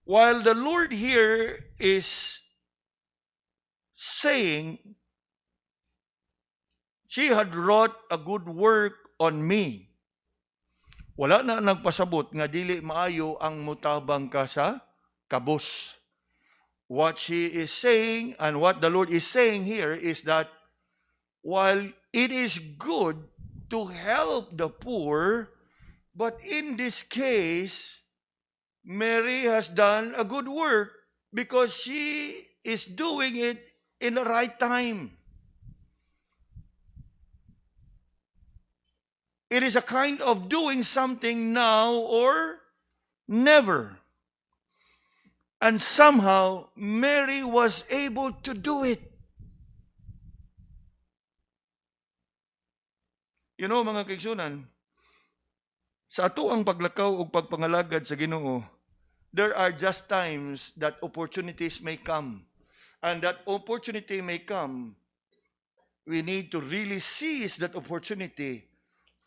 While the Lord here is saying, she had wrought a good work on me. Wala na nagpasabot nga dili maayo ang mutabang ka sa kabos. What she is saying and what the Lord is saying here is that while it is good to help the poor, but in this case, Mary has done a good work because she is doing it in the right time. It is a kind of doing something now or never. And somehow, Mary was able to do it. You know, mga kaigsunan, sa ato ang paglakaw o pagpangalagad sa Ginoo, there are just times that opportunities may come. And that opportunity may come, we need to really seize that opportunity,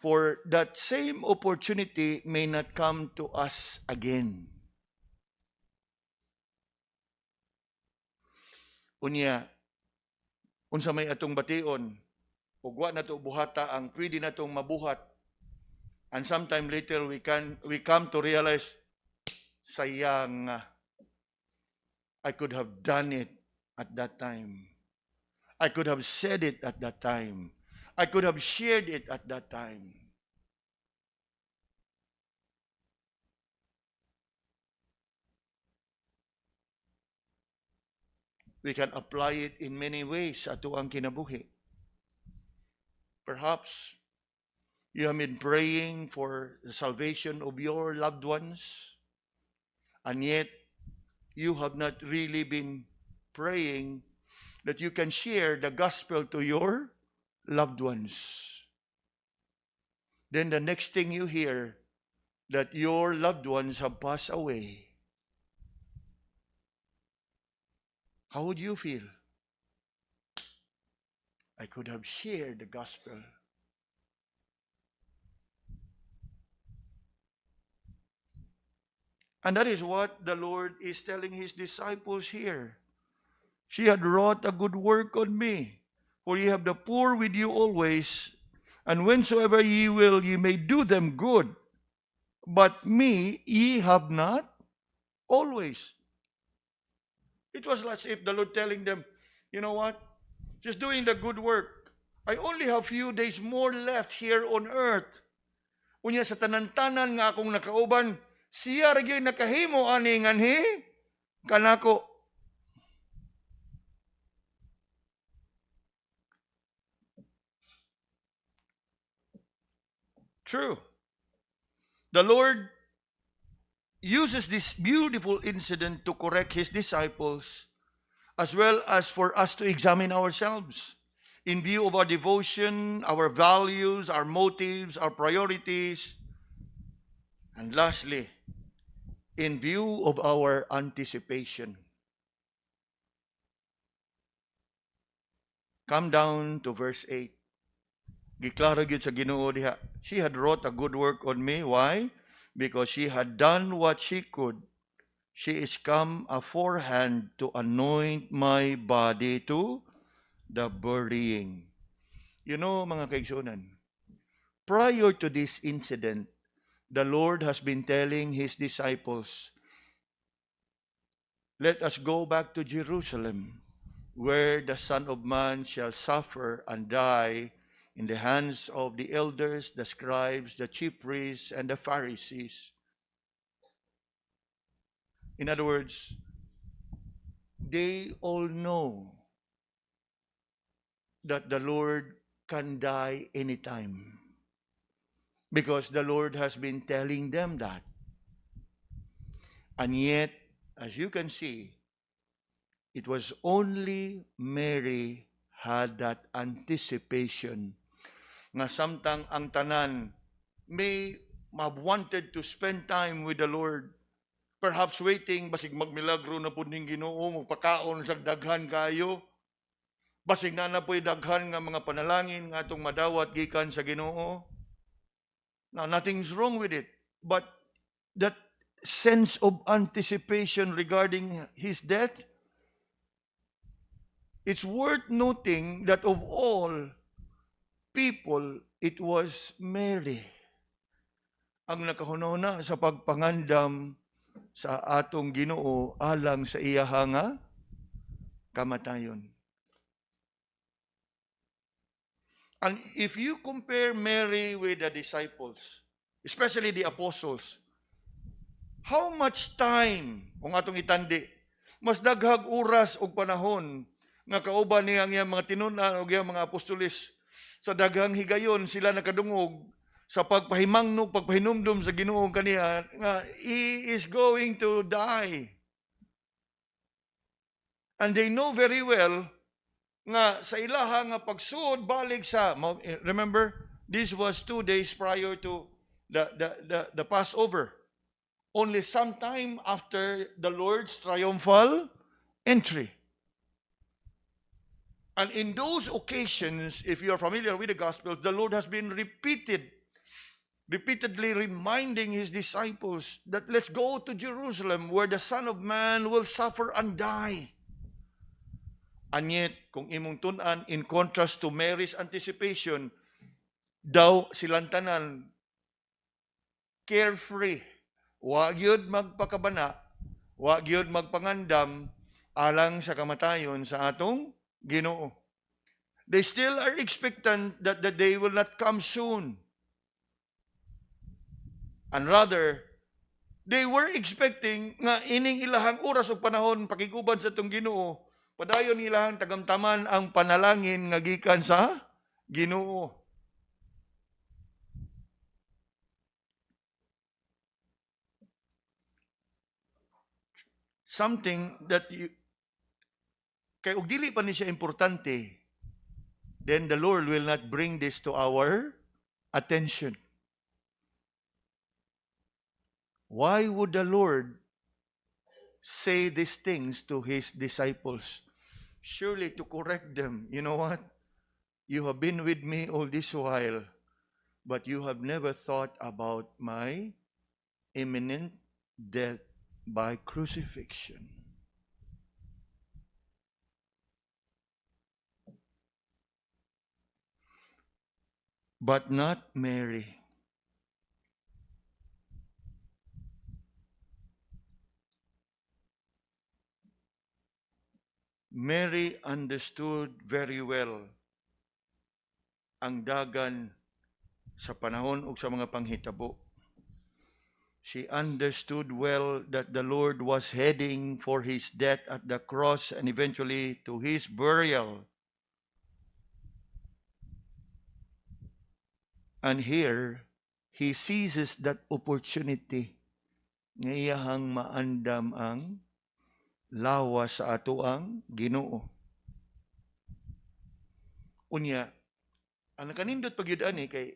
for that same opportunity may not come to us again. Unya, unsa may atong bation, ug wa na to buhata ang pwede na tong mabuhat. And sometime later we come to realize, sayang nga, I could have done it at that time. I could have said it at that time. I could have shared it at that time. We can apply it in many ways sa ato ang kinabuhi. Perhaps you have been praying for the salvation of your loved ones, and yet you have not really been praying that you can share the gospel to your loved ones. Then the next thing you hear, that your loved ones have passed away. How would you feel? I could have shared the gospel. And that is what the Lord is telling his disciples here. She had wrought a good work on me. For ye have the poor with you always, and whensoever ye will, ye may do them good. But me ye have not always. It was as if the Lord telling them, you know what? Just doing the good work. I only have few days more left here on earth. Unya sa tanan-tanan nga akong nakauban, siya ra gyud nakahimo ani nganhi kanako. True. The Lord uses this beautiful incident to correct his disciples, as well as for us to examine ourselves in view of our devotion, our values, our motives, our priorities, and lastly, in view of our anticipation. Come down to verse 8. Giklaro gyud sa Ginoo diha, she had wrought a good work on me. Why? Because she had done what she could. She is come aforehand to anoint my body to the burying. You know, mga kaigsunan, prior to this incident, the Lord has been telling his disciples, let us go back to Jerusalem, where the Son of Man shall suffer and die in the hands of the elders, the scribes, the chief priests, and the Pharisees. In other words, they all know that the Lord can die anytime, because the Lord has been telling them that. And yet, as you can see, it was only Mary had that anticipation nga samtang ang tanan may wanted to spend time with the Lord, perhaps waiting basig magmilagro na pud ning Ginoo, magpakaon sa daghan kayo, basig na po'y daghan nga mga panalangin nga atong madawat gikan sa Ginoo. Now, nothing's wrong with it, but that sense of anticipation regarding his death, it's worth noting that of all people, it was Mary ang nakahunahuna sa pagpangandam sa atong Ginoo alang sa iyaha nga kamatayon. And if you compare Mary with the disciples, especially the apostles, how much time, kung atong itandi, mas daghag oras o panahon nga kauban niya ang iyang mga tinunan o iyang mga apostolis, sa daghang higayon sila nakadungog sa pagpahimangno, pagpahinumdum sa Ginoo kaniya nga he is going to die. And they know very well nga sa ilaha nga pagsuod balik sa, remember, this was 2 days prior to the Passover. Only sometime after the Lord's triumphal entry. And in those occasions, if you are familiar with the Gospels, the Lord has been repeatedly reminding his disciples that let's go to Jerusalem where the Son of Man will suffer and die. Anyet, kung imong tunan, in contrast to Mary's anticipation, daw silang tanan carefree. Wa gyud magpakabana, wa gyud magpangandam alang sa kamatayon sa atong Ginoo. They still are expectant that the day will not come soon. And rather, they were expecting nga ining ilahang oras o panahon pakiguban sa itong Ginoo, padayon ilahang tagamtaman ang panalangin nga gikan sa Ginoo. Something that kay og dili pa ni siya importante, then the Lord will not bring this to our attention. Why would the Lord say these things to His disciples? Surely to correct them. You know what? You have been with me all this while, but you have never thought about my imminent death by crucifixion. But not Mary. Mary understood very well ang dagan sa panahon ug sa mga panghitabo. She understood well that the Lord was heading for His death at the cross and eventually to His burial. And here, He seizes that opportunity nga iyahang maandam ang lawas sa ato ang Ginoo. Unya, ang nakanindot pagyud ani kay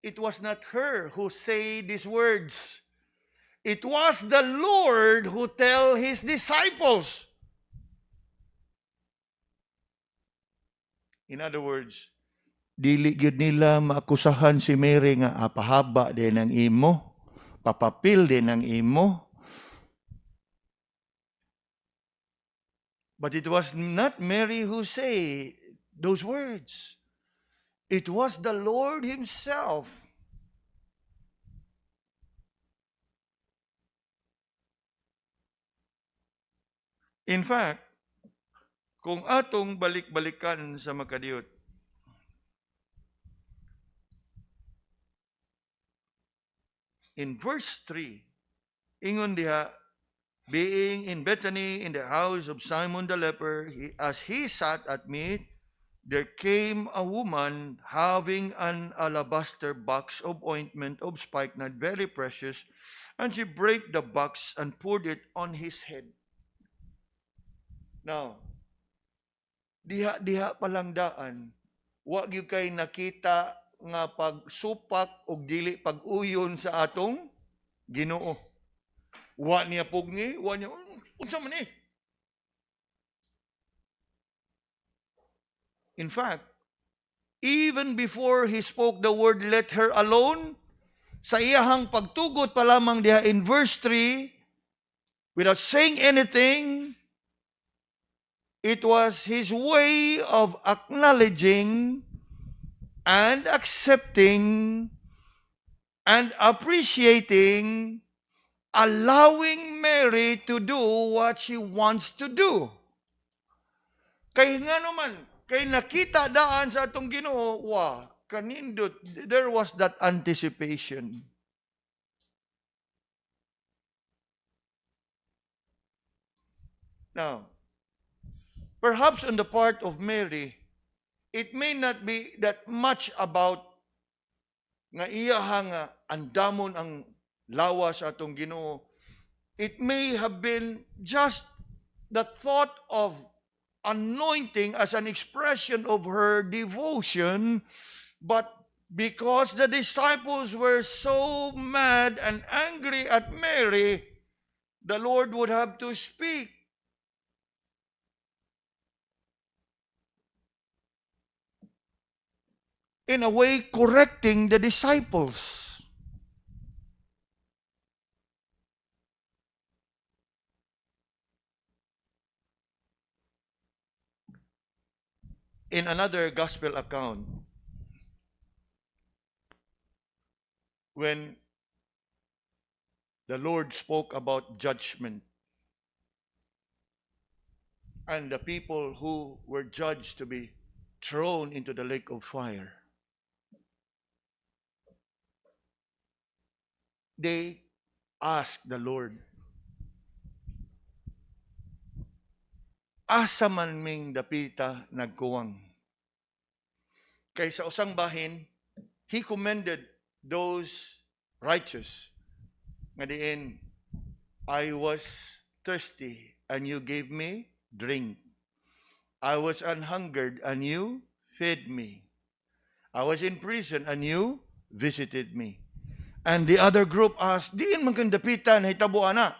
it was not her who say these words. It was the Lord who tell His disciples. In other words, dili gyud nila maakusahan si Mary nga apahaba din ang imo, papapil din ang imo. But it was not Mary who say those words. It was the Lord Himself. In fact, kung atong balik-balikan sa makadiyot, in verse 3, ingon diha, being in Bethany in the house of Simon the leper, as he sat at meat, there came a woman having an alabaster box of ointment of spikenard, very precious, and she brake the box and poured it on his head. Now, diha palang daan, wa gyud kay nakita nga pagsupak og dili pag-uyon sa atong Ginoo. Wa niya pugni, wa niya, unsa man ni? In fact, even before he spoke the word, let her alone, sa iyahang pagtugot pa lamang diha in verse 3, without saying anything, it was his way of acknowledging and accepting and appreciating, allowing Mary to do what she wants to do. Kay nga naman, kay nakita daan sa atong Ginoo, kanindot, there was that anticipation. Now, perhaps on the part of Mary, it may not be that much about nga iyahang andamon ang lawas sa atong Ginoo. It may have been just the thought of anointing as an expression of her devotion, but because the disciples were so mad and angry at Mary, the Lord would have to speak. In a way, correcting the disciples. In another gospel account, when the Lord spoke about judgment and the people who were judged to be thrown into the lake of fire, they asked the Lord, asa man ming dapita nagkuwang? Kay sa usang bahin, He commended those righteous nga diin, I was thirsty and you gave me drink. I was an-hungered and you fed me. I was in prison and you visited me. And the other group asked, diin man kang dapitan, hitabo ana.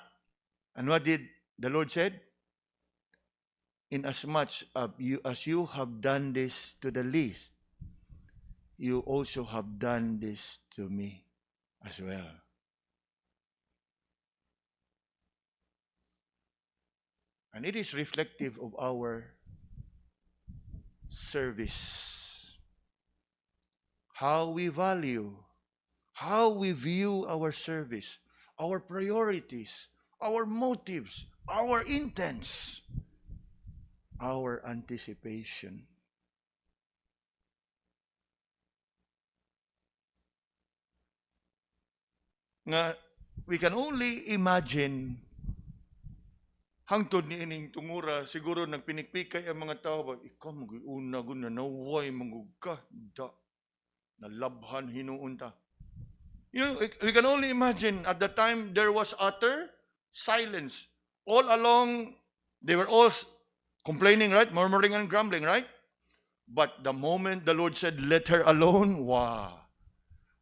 And what did the Lord said? Inasmuch as you have done this to the least, you also have done this to me as well. And it is reflective of our service. How we value, how we view our service, our priorities, our motives, our intents, our anticipation. Nga, we can only imagine hangtod ni ining tungura, siguro nagpinikpikay ang mga tao ba, ikaw mag-iuna gud na naway mangugka da nalabhan hinuunta. You know, we can only imagine at the time there was utter silence. All along, they were all complaining, right? Murmuring and grumbling, right? But the moment the Lord said, let her alone, wow.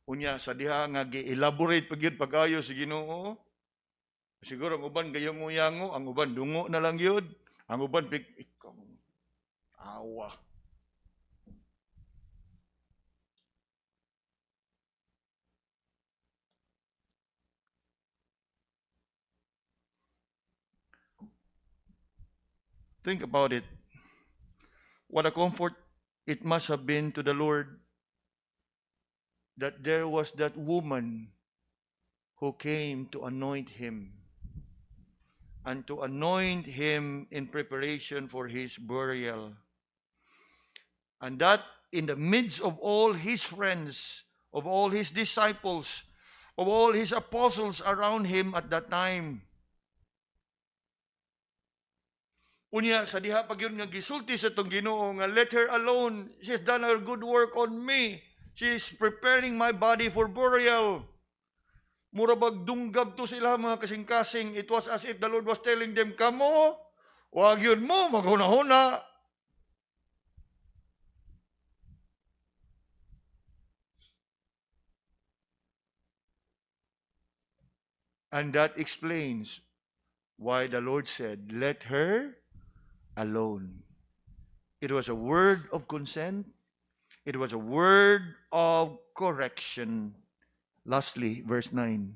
Unya, sa diha nga gi-elaborate pagyud pag-ayo sa Ginoo. Siguro ang uban gayong uyango, ang uban dungo na lang yun. Ang uban ikaw, awa. Think about it. What a comfort it must have been to the Lord that there was that woman who came to anoint him and to anoint him in preparation for his burial. And that in the midst of all his friends, of all his disciples, of all his apostles around him at that time. Unya, sa diha pag yun nga gisulti sa itong Ginoo nga, let her alone. She's done her good work on me. She's preparing my body for burial. Murabag dunggab to sila mga kasing-kasing. It was as if the Lord was telling them, kamo, wag yun mo, maghuna-huna. And that explains why the Lord said, let her alone. It was a word of consent. It was a word of correction. Lastly, verse 9.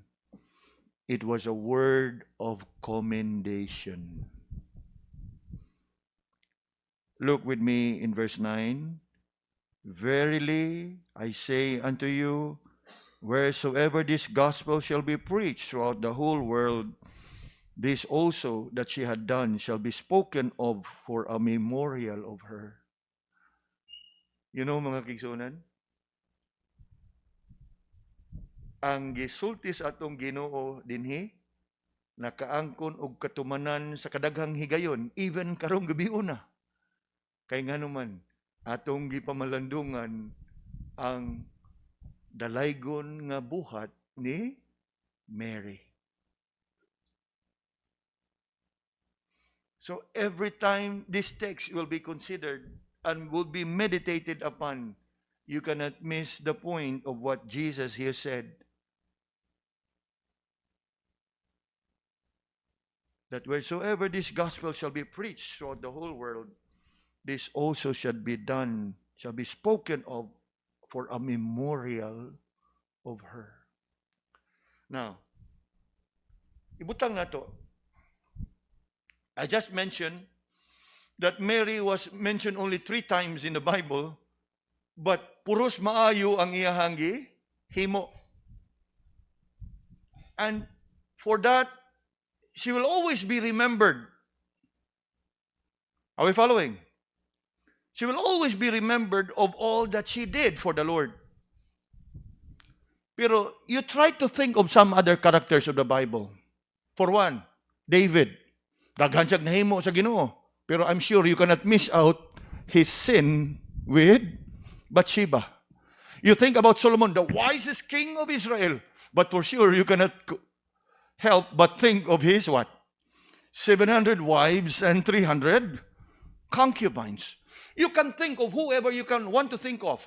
It was a word of commendation. Look with me in verse 9. Verily, I say unto you, wheresoever this gospel shall be preached throughout the whole world, this also that she had done shall be spoken of for a memorial of her. You know, mga kigsunan, ang gisulti sa atong Ginoo dinhi nakaangkon og katumanan sa kadaghang higayon, even karong gabi una. Kay nganuman atong gipamalandungan ang dalaygon nga buhat ni Mary. So every time this text will be considered and will be meditated upon, you cannot miss the point of what Jesus here said. That wheresoever this gospel shall be preached throughout the whole world, this also shall be done, shall be spoken of for a memorial of her. Now, ibutang na to. I just mentioned that Mary was mentioned only 3 times in the Bible, but puros maayo ang iyahang himo. And for that, she will always be remembered. Are we following? She will always be remembered of all that she did for the Lord. Pero you try to think of some other characters of the Bible. For one, David. Daghan siyang nahimo sa Ginoo. Pero I'm sure you cannot miss out his sin with Bathsheba. You think about Solomon, the wisest king of Israel. But for sure, you cannot help but think of his what? 700 wives and 300 concubines. You can think of whoever you can want to think of.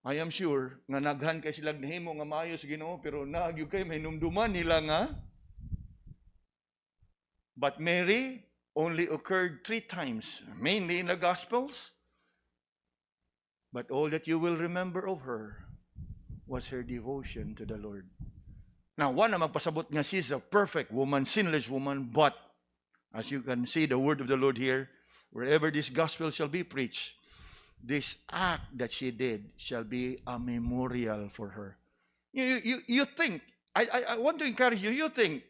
I am sure nga naghan kay sila nahimo nga maayo sa Ginoo pero naagyo kay may numduman nila nga. But Mary only occurred 3 times, mainly in the Gospels. But all that you will remember of her was her devotion to the Lord. Now, one na magpasabot nga she's a perfect woman, sinless woman, but as you can see the word of the Lord here, wherever this gospel shall be preached, this act that she did shall be a memorial for her. You think, I want to encourage you, you think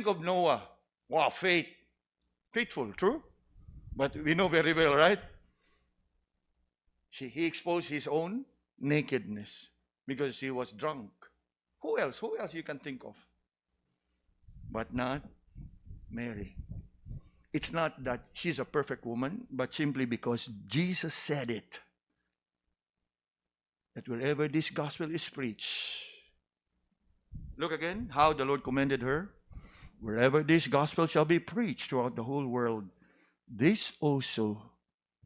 of Noah. Wow, faithful, true? But we know very well, right? He exposed his own nakedness because he was drunk. Who else you can think of? But not Mary. It's not that she's a perfect woman, but simply because Jesus said it. That wherever this gospel is preached, look again how the Lord commended her. Wherever this gospel shall be preached throughout the whole world, this also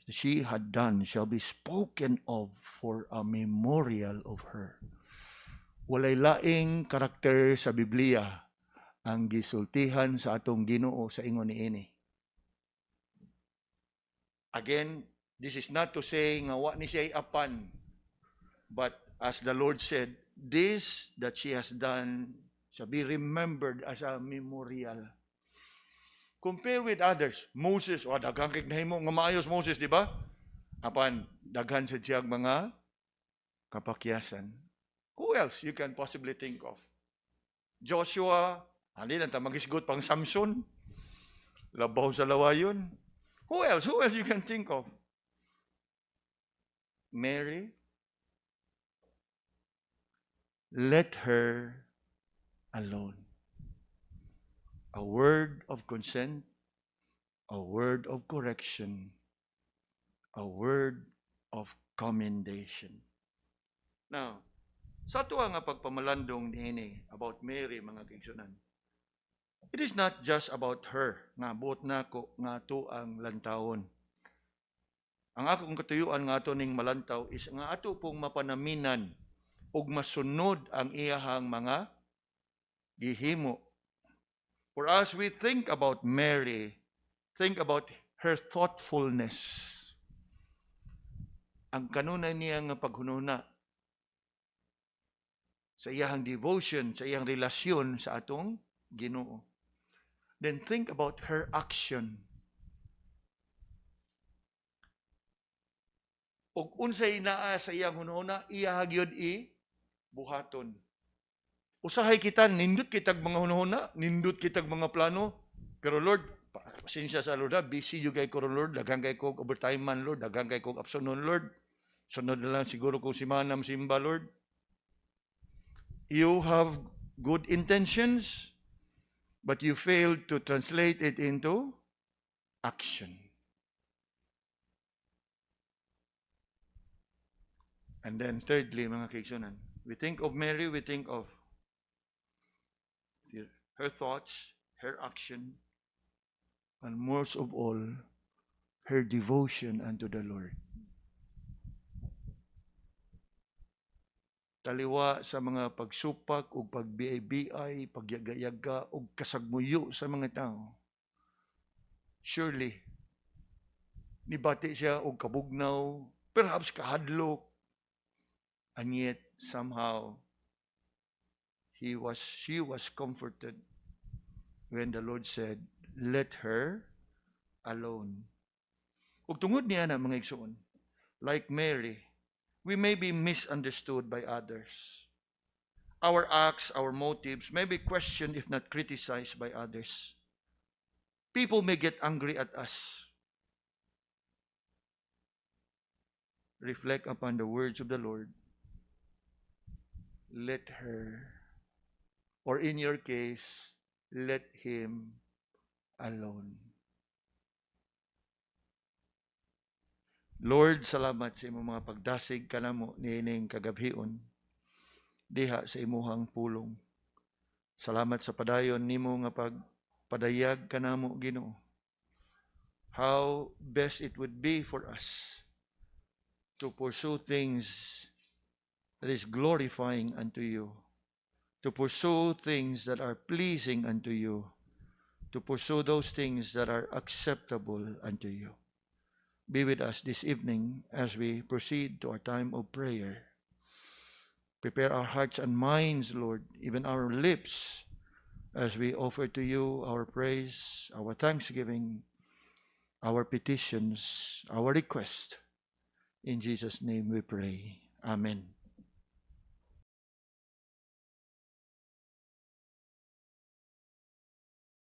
she had done shall be spoken of for a memorial of her. Walay laing karakter sa Biblia ang gisultihan sa atong Ginoo sa ingon niini. Again, this is not to say nga wa ni siya apan, but as the Lord said, this that she has done shall be remembered as a memorial. Compare with others. Moses, daghang kay nahimo nga maayos Moses, di ba? Apan daghan sa siyang mga kapakyasan. Who else you can possibly think of? Joshua, hindi na magisgot pang Samson. Labaw sa lawayon. Who else you can think of? Mary. Let her alone. A word of consent, a word of correction, a word of commendation. Now, sa tuwa nga pagpamalandong niini about Mary, mga kaigsunan, it is not just about her nga buot nako nga ato ang lantawon. Ang akong katuyuan nga ato ning malantaw is nga ato pong mapanaminan ug masunod ang iyahang mga gihimo. For as we think about Mary, think about her thoughtfulness. Ang kanunay niya nga paghununa sa iyahang devotion, sa iyang relasyon sa atong Ginoo. Then think about her action. Ug unsay naa sa iyang hunahuna, iyahag yun buhaton. Usahay kita, nindot kitag mga hunahuna, nindot kitag mga plano, pero Lord, pasensya sa Lord, busy yung kay ko Lord, daghang kay kong overtime man Lord, daghang kay kong absonon Lord, sunod na lang siguro kung si Manam Simba Lord. You have good intentions, but you failed to translate it into action. And then thirdly, mga kaigsunan, we think of Mary, we think of her thoughts, her action, and most of all, her devotion unto the Lord. Taliwa sa mga pagsupak o pagbiay-biay, pagyaga-yaga o kasagmuyo sa mga tao. Surely, nibati siya o kabugnaw, perhaps kahadlok, and yet somehow she was comforted when the Lord said, let her alone. Ug tungod niya na mga igsoon, like Mary, we may be misunderstood by others. Our acts, our motives may be questioned if not criticized by others. People may get angry at us. Reflect upon the words of the Lord. Let her, or in your case, let him alone. Lord, salamat sa imong mga pagdasig kanamo niining kagabhion diha sa imuhang pulong. Salamat sa padayon nimo nga pagpadayag kanamo, Ginoo. How best it would be for us to pursue things that is glorifying unto you, to pursue things that are pleasing unto you, to pursue those things that are acceptable unto you. Be with us this evening as we proceed to our time of prayer. Prepare our hearts and minds, Lord, even our lips, as we offer to you our praise, our thanksgiving, our petitions, our request. In Jesus' name we pray. Amen.